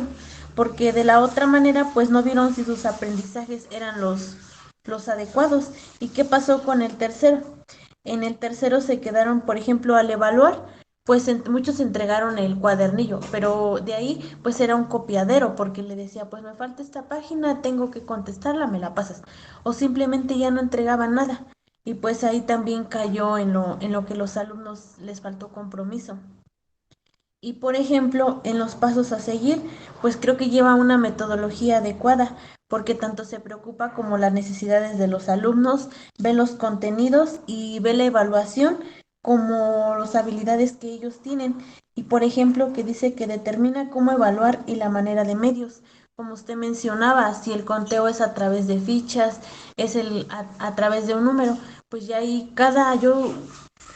porque de la otra manera pues no vieron si sus aprendizajes eran los adecuados. ¿Y qué pasó con el tercero? En el tercero se quedaron, por ejemplo, al evaluar, pues muchos entregaron el cuadernillo, pero de ahí pues era un copiadero porque le decía, pues me falta esta página, tengo que contestarla, me la pasas. O simplemente ya no entregaban nada. Y pues ahí también cayó en lo que los alumnos les faltó compromiso. Y por ejemplo, en los pasos a seguir, pues creo que lleva una metodología adecuada, porque tanto se preocupa como las necesidades de los alumnos, ve los contenidos y ve la evaluación como las habilidades que ellos tienen. Y por ejemplo, que dice que determina cómo evaluar y la manera de medios. Como usted mencionaba, si el conteo es a través de fichas, a través de un número, pues ya ahí yo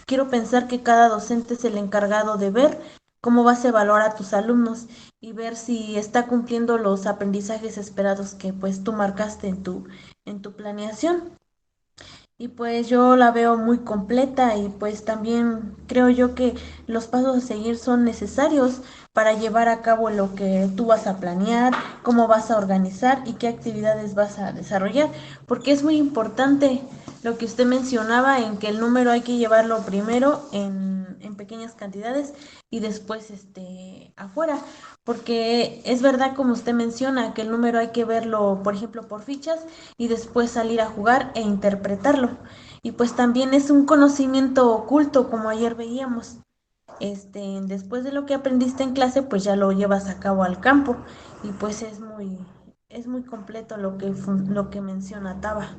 quiero pensar que cada docente es el encargado de ver cómo vas a evaluar a tus alumnos y ver si está cumpliendo los aprendizajes esperados que pues tú marcaste en tu planeación. Y pues yo la veo muy completa y pues también creo yo que los pasos a seguir son necesarios para llevar a cabo lo que tú vas a planear, cómo vas a organizar y qué actividades vas a desarrollar, porque es muy importante lo que usted mencionaba en que el número hay que llevarlo primero en pequeñas cantidades y después afuera, porque es verdad como usted menciona que el número hay que verlo, por ejemplo, por fichas y después salir a jugar e interpretarlo. Y pues también es un conocimiento oculto, como ayer veíamos. Después de lo que aprendiste en clase, pues ya lo llevas a cabo al campo y pues es muy completo lo que menciona Taba.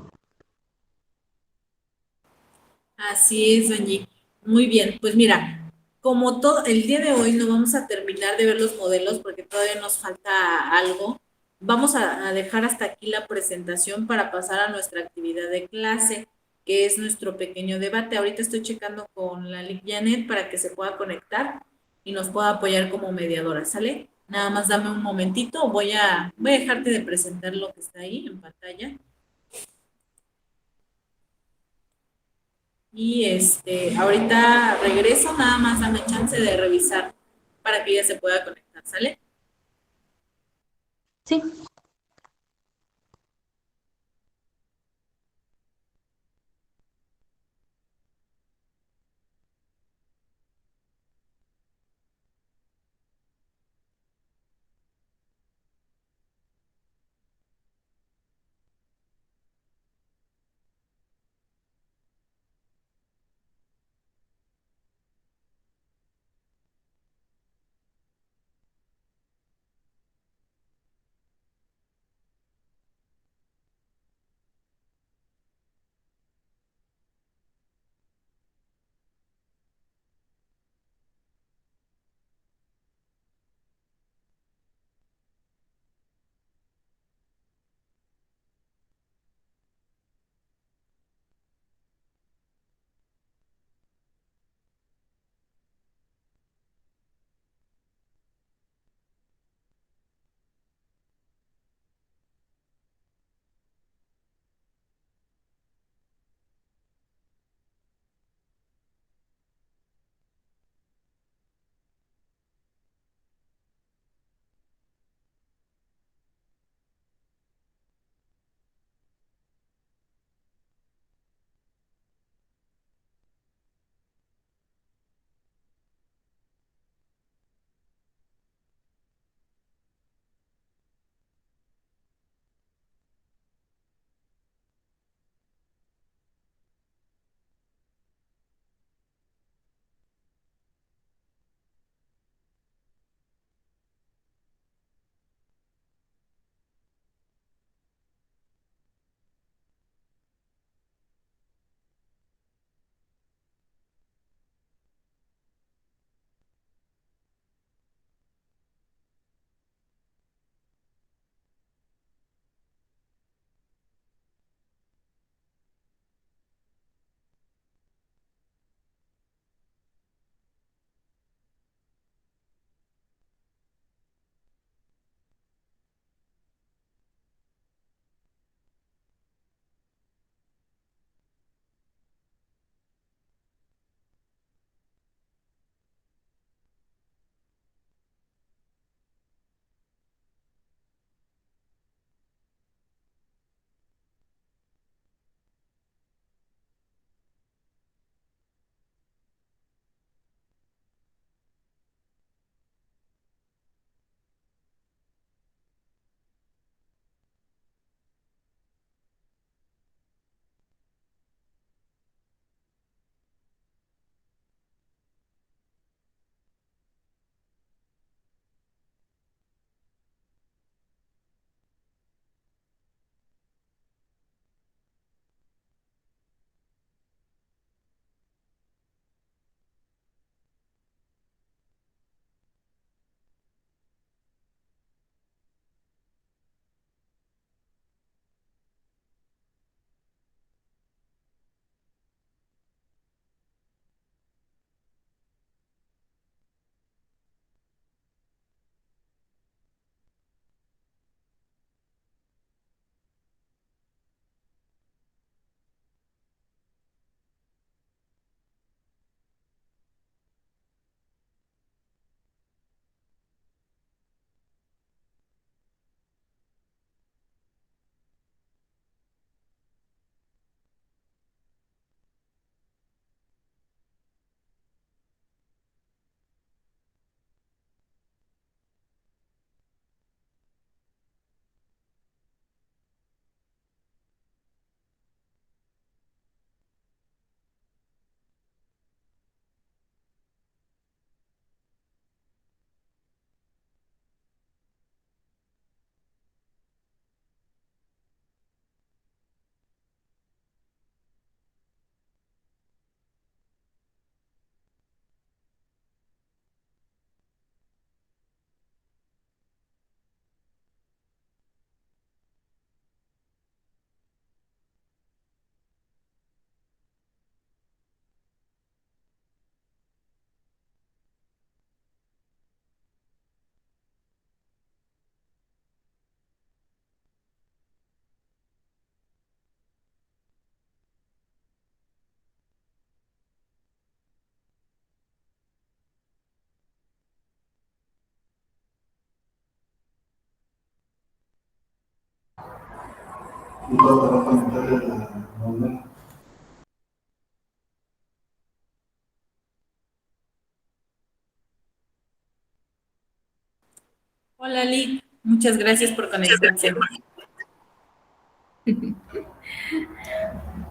Así es, Angie. Muy bien, pues mira, como todo, el día de hoy no vamos a terminar de ver los modelos porque todavía nos falta algo. Vamos a dejar hasta aquí la presentación para pasar a nuestra actividad de clase, que es nuestro pequeño debate. Ahorita estoy checando con la Lic Janet para que se pueda conectar y nos pueda apoyar como mediadora, ¿sale? Nada más dame un momentito, voy a dejarte de presentar lo que está ahí en pantalla. Y ahorita regreso, nada más dame chance de revisar para que ella se pueda conectar, ¿sale? Sí, Hola, Lick. Muchas gracias por conectarse.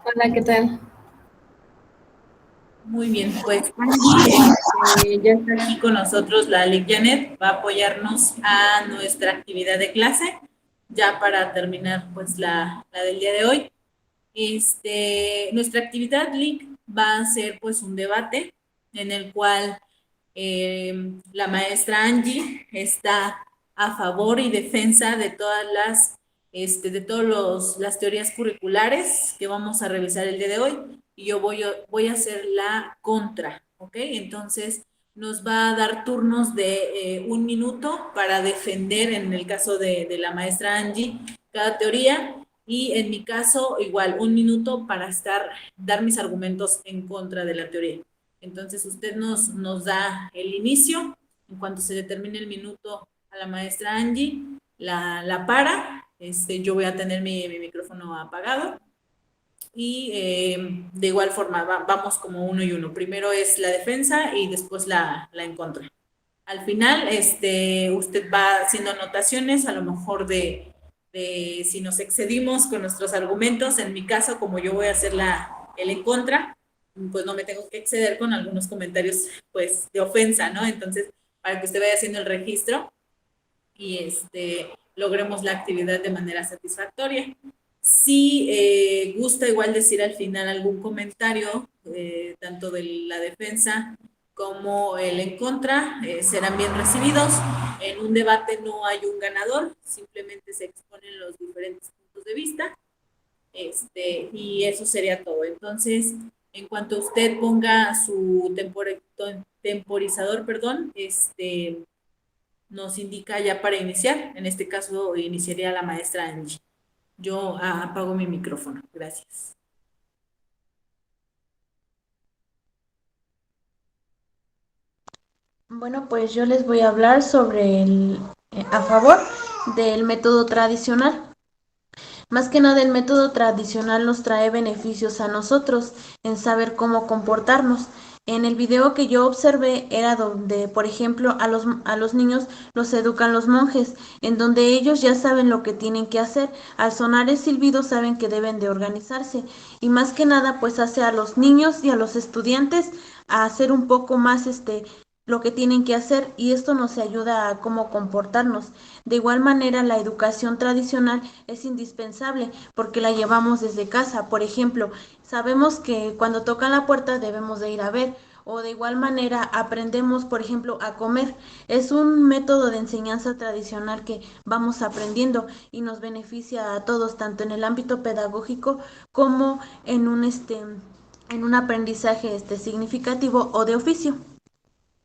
Hola, ¿qué tal? Muy bien, pues Angie ya está aquí con nosotros, la Lick Janet, va a apoyarnos a nuestra actividad de clase, ya para terminar pues la del día de hoy. Nuestra actividad, Lick, va a ser pues un debate en el cual la maestra Angie está a favor y defensa de todas de todas las teorías curriculares que vamos a revisar el día de hoy, y yo voy a hacer la contra, ¿ok? Entonces, nos va a dar turnos de 1 minuto para defender, en el caso de la maestra Angie, cada teoría, y en mi caso, igual, 1 minuto para dar mis argumentos en contra de la teoría. Entonces, usted nos da el inicio. En cuanto se determine el minuto a la maestra Angie, la para. Yo voy a tener mi micrófono apagado. Y de igual forma, vamos como uno y uno. Primero es la defensa y después la en contra. Al final, usted va haciendo anotaciones, a lo mejor de si nos excedimos con nuestros argumentos. En mi caso, como yo voy a hacer el en contra, pues no me tengo que exceder con algunos comentarios, pues, de ofensa, ¿no? Entonces, para que usted vaya haciendo el registro y logremos la actividad de manera satisfactoria. Si gusta igual decir al final algún comentario, tanto de la defensa como el en contra, serán bien recibidos. En un debate no hay un ganador, simplemente se exponen los diferentes puntos de vista, y eso sería todo. Entonces, en cuanto usted ponga su temporizador, perdón, nos indica ya para iniciar. En este caso, iniciaría la maestra Angie. Yo apago mi micrófono. Gracias. Bueno, pues yo les voy a hablar sobre a favor del método tradicional. Más que nada, el método tradicional nos trae beneficios a nosotros en saber cómo comportarnos. En el video que yo observé era donde, por ejemplo, a los niños los educan los monjes, en donde ellos ya saben lo que tienen que hacer. Al sonar el silbido saben que deben de organizarse. Y más que nada, pues hace a los niños y a los estudiantes a hacer un poco más lo que tienen que hacer, y esto nos ayuda a cómo comportarnos. De igual manera, la educación tradicional es indispensable porque la llevamos desde casa. Por ejemplo, sabemos que cuando tocan la puerta debemos de ir a ver, o de igual manera aprendemos, por ejemplo, a comer. Es un método de enseñanza tradicional que vamos aprendiendo y nos beneficia a todos, tanto en el ámbito pedagógico como en un aprendizaje significativo o de oficio.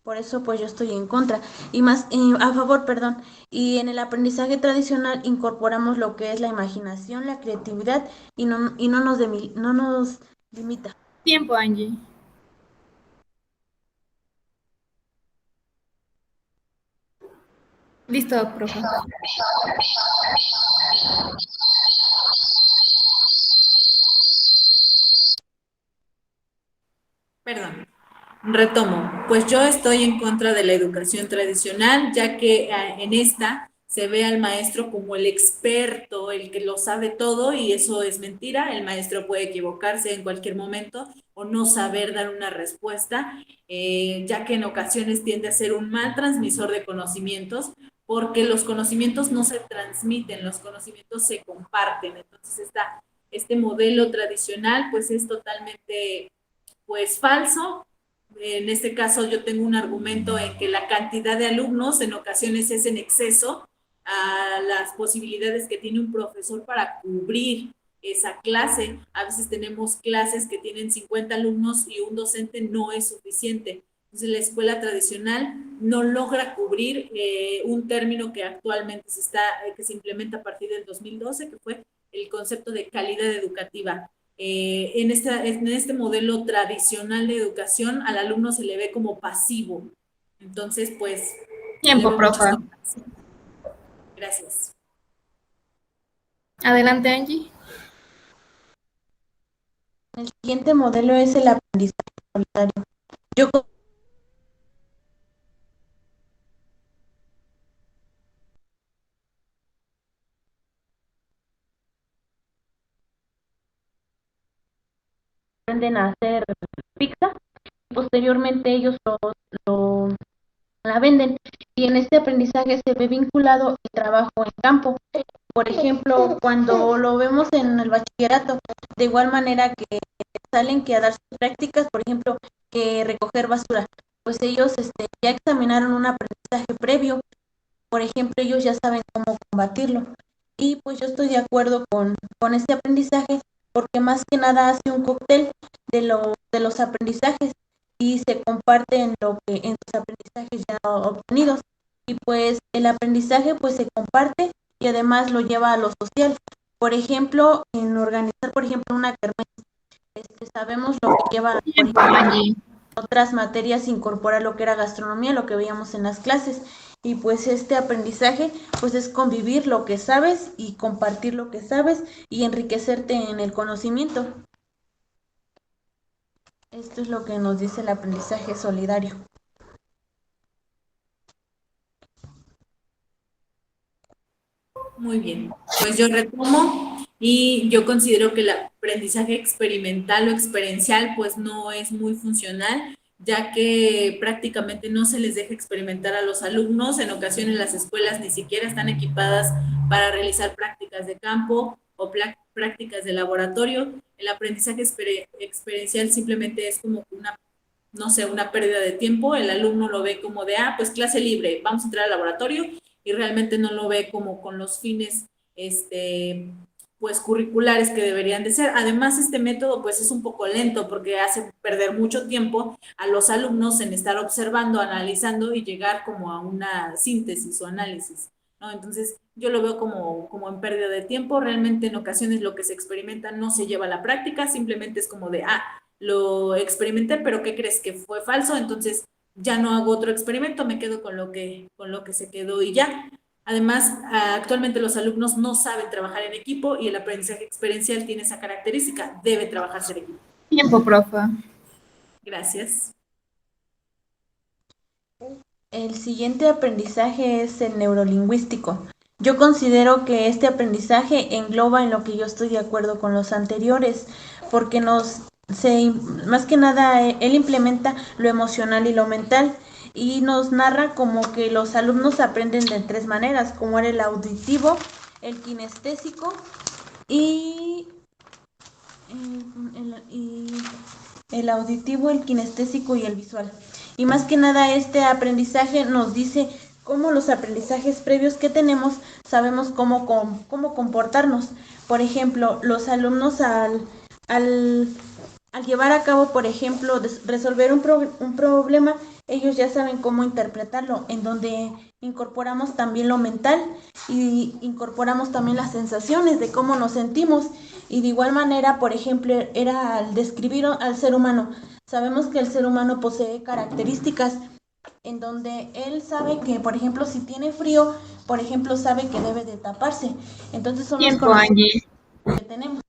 Por eso pues yo estoy en contra y más a favor, perdón. Y en el aprendizaje tradicional incorporamos lo que es la imaginación, la creatividad, y no nos limita. Tiempo, Angie. Listo, profe. Perdón. Retomo, pues yo estoy en contra de la educación tradicional, ya que en esta se ve al maestro como el experto, el que lo sabe todo, y eso es mentira. El maestro puede equivocarse en cualquier momento o no saber dar una respuesta, ya que en ocasiones tiende a ser un mal transmisor de conocimientos, porque los conocimientos no se transmiten, los conocimientos se comparten. Entonces, este modelo tradicional pues es totalmente pues falso. En este caso yo tengo un argumento en que la cantidad de alumnos en ocasiones es en exceso a las posibilidades que tiene un profesor para cubrir esa clase. A veces tenemos clases que tienen 50 alumnos y un docente no es suficiente. Entonces la escuela tradicional no logra cubrir un término que actualmente que se implementa a partir del 2012, que fue el concepto de calidad educativa. En este modelo tradicional de educación, al alumno se le ve como pasivo. Entonces, pues, le Tiempo, veo muchas profe. complicaciones. Gracias. Adelante, Angie. El siguiente modelo es el aprendizaje solidario. Yo aprenden a hacer pizza y posteriormente ellos lo la venden. Y en este aprendizaje se ve vinculado el trabajo en campo. Por ejemplo, cuando lo vemos en el bachillerato, de igual manera que salen que a dar sus prácticas, por ejemplo, que recoger basura, pues ellos ya examinaron un aprendizaje previo, por ejemplo, ellos ya saben cómo combatirlo. Y pues yo estoy de acuerdo con este aprendizaje porque más que nada hace un cóctel de los aprendizajes y se comparten lo que en los aprendizajes ya obtenidos. Y pues el aprendizaje pues se comparte y además lo lleva a lo social. Por ejemplo, en organizar, por ejemplo, una kermés, sabemos lo que lleva, por Tiempo, ejemplo, Angie. otras materias incorporar lo que era gastronomía, lo que veíamos en las clases. Y pues este aprendizaje pues es convivir lo que sabes y compartir lo que sabes y enriquecerte en el conocimiento. Esto es lo que nos dice el aprendizaje solidario. Muy bien, pues yo retomo y yo considero que el aprendizaje experimental o experiencial pues no es muy funcional, ya que prácticamente no se les deja experimentar a los alumnos. En ocasiones las escuelas ni siquiera están equipadas para realizar prácticas de campo o prácticas de laboratorio. El aprendizaje experiencial simplemente es como una, no sé, una pérdida de tiempo. El alumno lo ve como de, pues clase libre, vamos a entrar al laboratorio, y realmente no lo ve como con los fines, pues curriculares que deberían de ser. Además, este método pues es un poco lento porque hace perder mucho tiempo a los alumnos en estar observando, analizando y llegar como a una síntesis o análisis, ¿no? Entonces, yo lo veo como en pérdida de tiempo. Realmente en ocasiones lo que se experimenta no se lleva a la práctica, simplemente es como de, lo experimenté, pero ¿qué crees? Que fue falso, entonces ya no hago otro experimento, me quedo con lo que se quedó y ya. Además, actualmente los alumnos no saben trabajar en equipo y el aprendizaje experiencial tiene esa característica, debe trabajarse en equipo. Tiempo, profe. Gracias. El siguiente aprendizaje es el neurolingüístico. Yo considero que este aprendizaje engloba en lo que yo estoy de acuerdo con los anteriores, porque más que nada, él implementa lo emocional y lo mental y nos narra como que los alumnos aprenden de tres maneras, como era el auditivo, el kinestésico y y el auditivo, el kinestésico y el visual. Y más que nada este aprendizaje nos dice cómo los aprendizajes previos que tenemos sabemos cómo comportarnos. Por ejemplo, los alumnos al, al llevar a cabo, por ejemplo, resolver un problema, ellos ya saben cómo interpretarlo, en donde incorporamos también lo mental y incorporamos también las sensaciones de cómo nos sentimos. Y de igual manera, por ejemplo, era al describir al ser humano. Sabemos que el ser humano posee características en donde él sabe que, por ejemplo, si tiene frío, por ejemplo, sabe que debe de taparse. Entonces son los Tiempo, conocimientos Angie. que tenemos.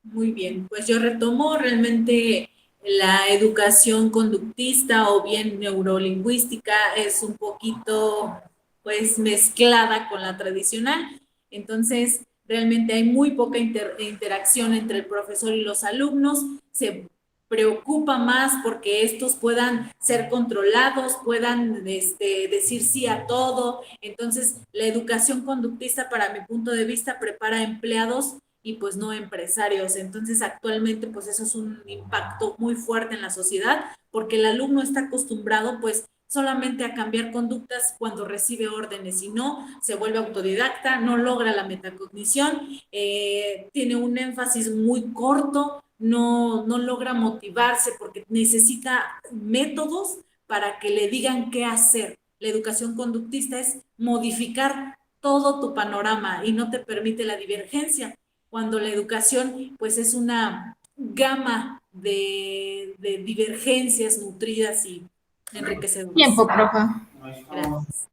Muy bien, pues yo retomo realmente la educación conductista o bien neurolingüística es un poquito pues mezclada con la tradicional. Entonces, realmente hay muy poca interacción entre el profesor y los alumnos. Se preocupa más porque estos puedan ser controlados, puedan decir sí a todo. Entonces, la educación conductista, para mi punto de vista, prepara empleados y pues no empresarios. Entonces actualmente pues eso es un impacto muy fuerte en la sociedad porque el alumno está acostumbrado pues solamente a cambiar conductas cuando recibe órdenes y no se vuelve autodidacta, no logra la metacognición, tiene un énfasis muy corto, no logra motivarse porque necesita métodos para que le digan qué hacer. La educación conductista es modificar todo tu panorama y no te permite la divergencia, cuando la educación pues es una gama de divergencias nutridas y enriquecedoras. Tiempo, profe. Gracias.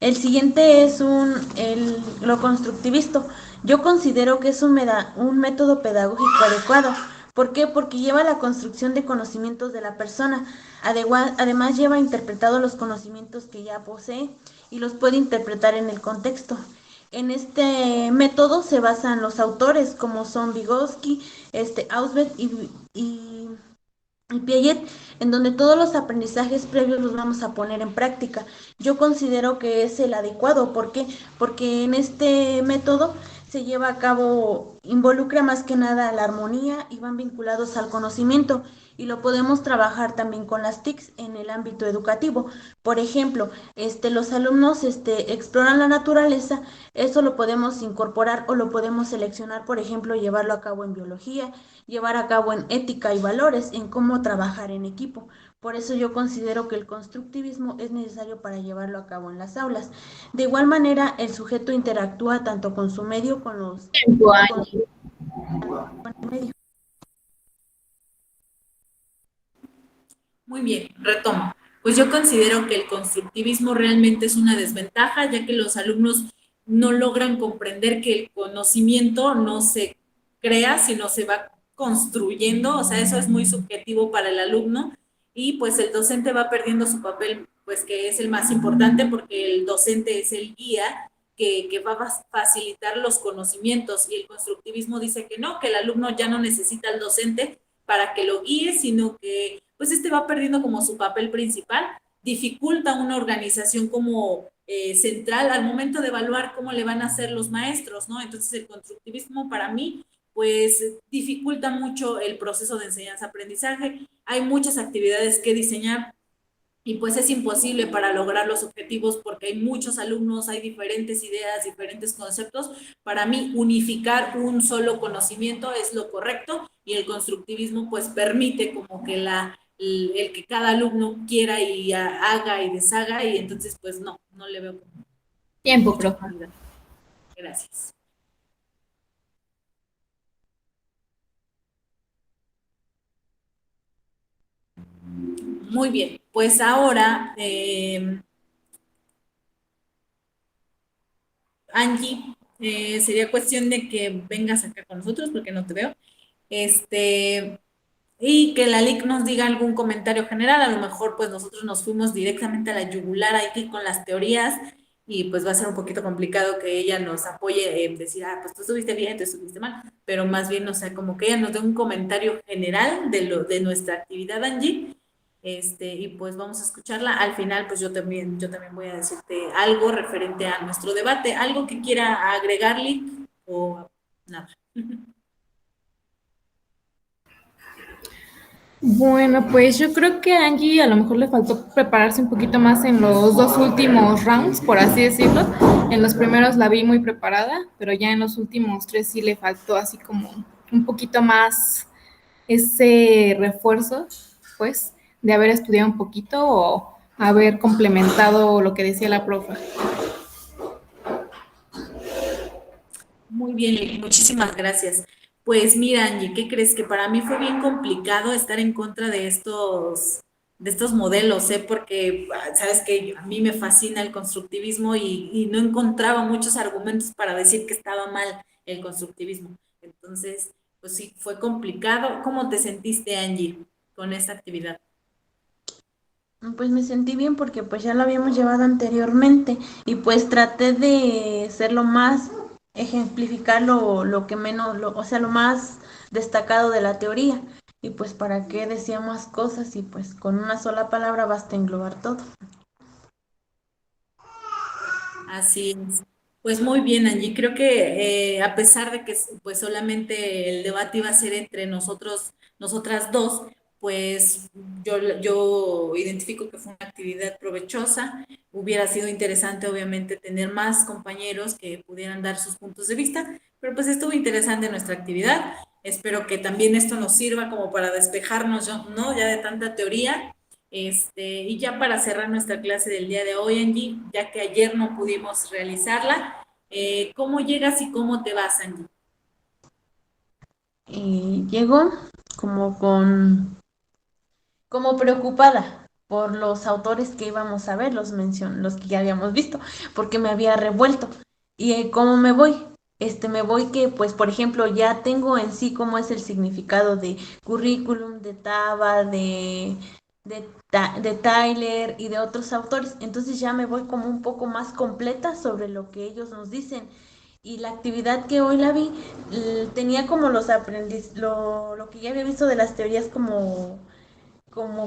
El siguiente es lo constructivista. Yo considero que es un método pedagógico adecuado. ¿Por qué? Porque lleva a la construcción de conocimientos de la persona. Además, lleva interpretado los conocimientos que ya posee y los puede interpretar en el contexto. En este método se basan los autores como son Vygotsky, Ausubel y Piaget, en donde todos los aprendizajes previos los vamos a poner en práctica. Yo considero que es el adecuado. ¿Por qué? Porque en este método se lleva a cabo, involucra más que nada la armonía y van vinculados al conocimiento y lo podemos trabajar también con las TICs en el ámbito educativo. Por ejemplo, los alumnos exploran la naturaleza, eso lo podemos incorporar o lo podemos seleccionar, por ejemplo, llevarlo a cabo en biología, llevar a cabo en ética y valores, en cómo trabajar en equipo. Por eso yo considero que el constructivismo es necesario para llevarlo a cabo en las aulas. De igual manera, el sujeto interactúa tanto con su medio, Tiempo, con Angie. el medio. Muy bien, retomo. Pues yo considero que el constructivismo realmente es una desventaja, ya que los alumnos no logran comprender que el conocimiento no se crea, sino se va construyendo, o sea, eso es muy subjetivo para el alumno y pues el docente va perdiendo su papel, pues que es el más importante porque el docente es el guía que va a facilitar los conocimientos y el constructivismo dice que no, que el alumno ya no necesita al docente para que lo guíe, sino que pues va perdiendo como su papel principal, dificulta una organización como central al momento de evaluar cómo le van a hacer los maestros, ¿no? Entonces el constructivismo para mí pues dificulta mucho el proceso de enseñanza-aprendizaje. Hay muchas actividades que diseñar y pues es imposible para lograr los objetivos porque hay muchos alumnos, hay diferentes ideas, diferentes conceptos. Para mí, unificar un solo conocimiento es lo correcto y el constructivismo pues permite como que el que cada alumno quiera y haga y deshaga y entonces pues no le veo como Tiempo, mucha profe. utilidad. Gracias. Muy bien, pues ahora Angie, sería cuestión de que vengas acá con nosotros porque no te veo. Este, y que la LIC nos diga algún comentario general. A lo mejor, pues nosotros nos fuimos directamente a la yugular aquí con las teorías y pues va a ser un poquito complicado que ella nos apoye en decir, pues tú estuviste bien, tú estuviste mal, pero más bien, o sea, como que ella nos dé un comentario general de nuestra actividad, Angie. Y pues vamos a escucharla. Al final, pues yo también voy a decirte algo referente a nuestro debate, algo que quiera agregarle o nada. Bueno, pues yo creo que a Angie a lo mejor le faltó prepararse un poquito más en los dos últimos rounds, por así decirlo. En los primeros la vi muy preparada, pero ya en los últimos tres sí le faltó así como un poquito más ese refuerzo, pues, de haber estudiado un poquito o haber complementado lo que decía la profe. Muy bien, Lili, muchísimas gracias. Pues mira, Angie, ¿qué crees? Que para mí fue bien complicado estar en contra de estos modelos, ¿eh? Porque, sabes que a mí me fascina el constructivismo y no encontraba muchos argumentos para decir que estaba mal el constructivismo. Entonces, pues sí, fue complicado. ¿Cómo te sentiste, Angie, con esta actividad? Pues me sentí bien porque pues ya lo habíamos llevado anteriormente y pues traté de ser lo más, ejemplificar lo que menos, o sea, lo más destacado de la teoría. Y pues para qué decía más cosas y pues con una sola palabra basta englobar todo. Así es. Pues muy bien, Angie. Creo que a pesar de que pues solamente el debate iba a ser entre nosotras dos, pues yo identifico que fue una actividad provechosa. Hubiera sido interesante, obviamente, tener más compañeros que pudieran dar sus puntos de vista, pero pues estuvo interesante nuestra actividad. Espero que también esto nos sirva como para despejarnos, ¿no? Ya de tanta teoría y ya para cerrar nuestra clase del día de hoy, Angie, ya que ayer no pudimos realizarla, ¿cómo llegas y cómo te vas, Angie? Y llego como como preocupada por los autores que íbamos a ver, los que ya habíamos visto, porque me había revuelto. ¿Y cómo me voy? Me voy que, pues, por ejemplo, ya tengo en sí cómo es el significado de currículum, de Taba, de Tyler y de otros autores. Entonces ya me voy como un poco más completa sobre lo que ellos nos dicen. Y la actividad que hoy la vi tenía como lo que ya había visto de las teorías como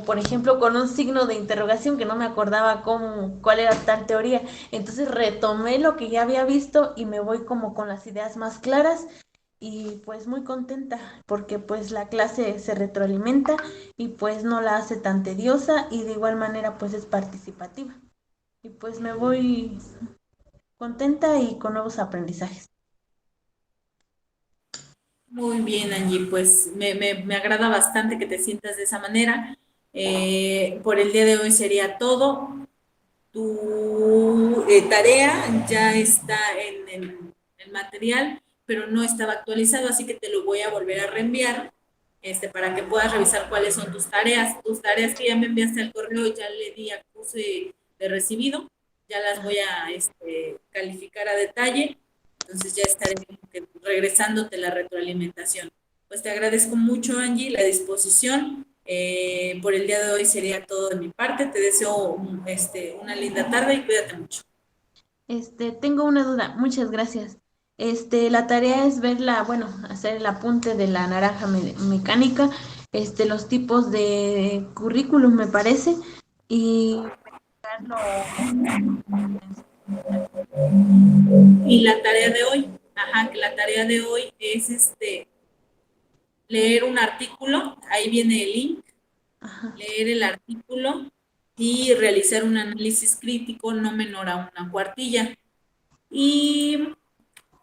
por ejemplo con un signo de interrogación que no me acordaba cuál era tal teoría. Entonces retomé lo que ya había visto y me voy como con las ideas más claras y pues muy contenta porque pues la clase se retroalimenta y pues no la hace tan tediosa y de igual manera pues es participativa. Y pues me voy contenta y con nuevos aprendizajes. Muy bien, Angie, pues me agrada bastante que te sientas de esa manera. Por el día de hoy sería todo. Tu tarea ya está en el material, pero no estaba actualizado, así que te lo voy a volver a reenviar para que puedas revisar cuáles son tus tareas. Tus tareas que ya me enviaste al correo, ya le di acuse de recibido, ya las voy a calificar a detalle, entonces ya estaré como que regresándote la retroalimentación. Pues te agradezco mucho, Angie, la disposición. Por el día de hoy sería todo de mi parte. Te deseo una linda tarde y cuídate mucho. Tengo una duda, muchas gracias. La tarea es bueno, hacer el apunte de la naranja mecánica, los tipos de currículum me parece, y Y la tarea de hoy, que la tarea de hoy es leer un artículo, ahí viene el link, ajá, leer el artículo y realizar un análisis crítico no menor a una cuartilla. Y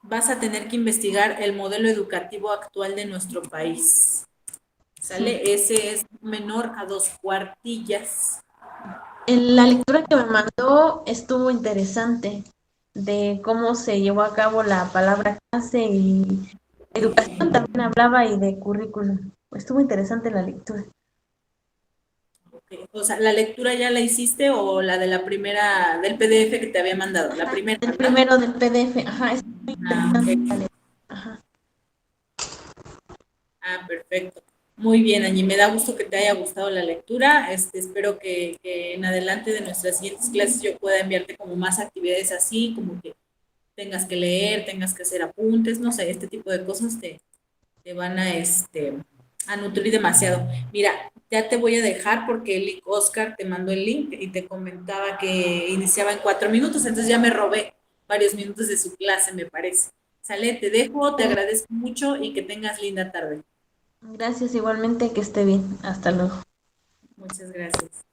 vas a tener que investigar el modelo educativo actual de nuestro país. sí. ¿Sale? Ese es menor a 2 cuartillas. La lectura que me mandó estuvo interesante de cómo se llevó a cabo la palabra clase y educación también hablaba y de currículum. Estuvo interesante la lectura. Okay. O sea, ¿la lectura ya la hiciste o la de la primera, del PDF que te había mandado? La primera, El ¿verdad? primero del PDF, ajá, estuvo muy interesante la Ok. lectura. Ajá. Perfecto. Muy bien, Angie. Me da gusto que te haya gustado la lectura. Espero que en adelante de nuestras siguientes clases yo pueda enviarte como más actividades así, como que tengas que leer, tengas que hacer apuntes, no sé, este tipo de cosas te van a nutrir demasiado. Mira, ya te voy a dejar porque el Oscar te mandó el link y te comentaba que iniciaba en 4 minutos, entonces ya me robé varios minutos de su clase, me parece. Sale, te dejo, te agradezco mucho y que tengas linda tarde. Gracias igualmente, que esté bien. Hasta luego. Muchas gracias.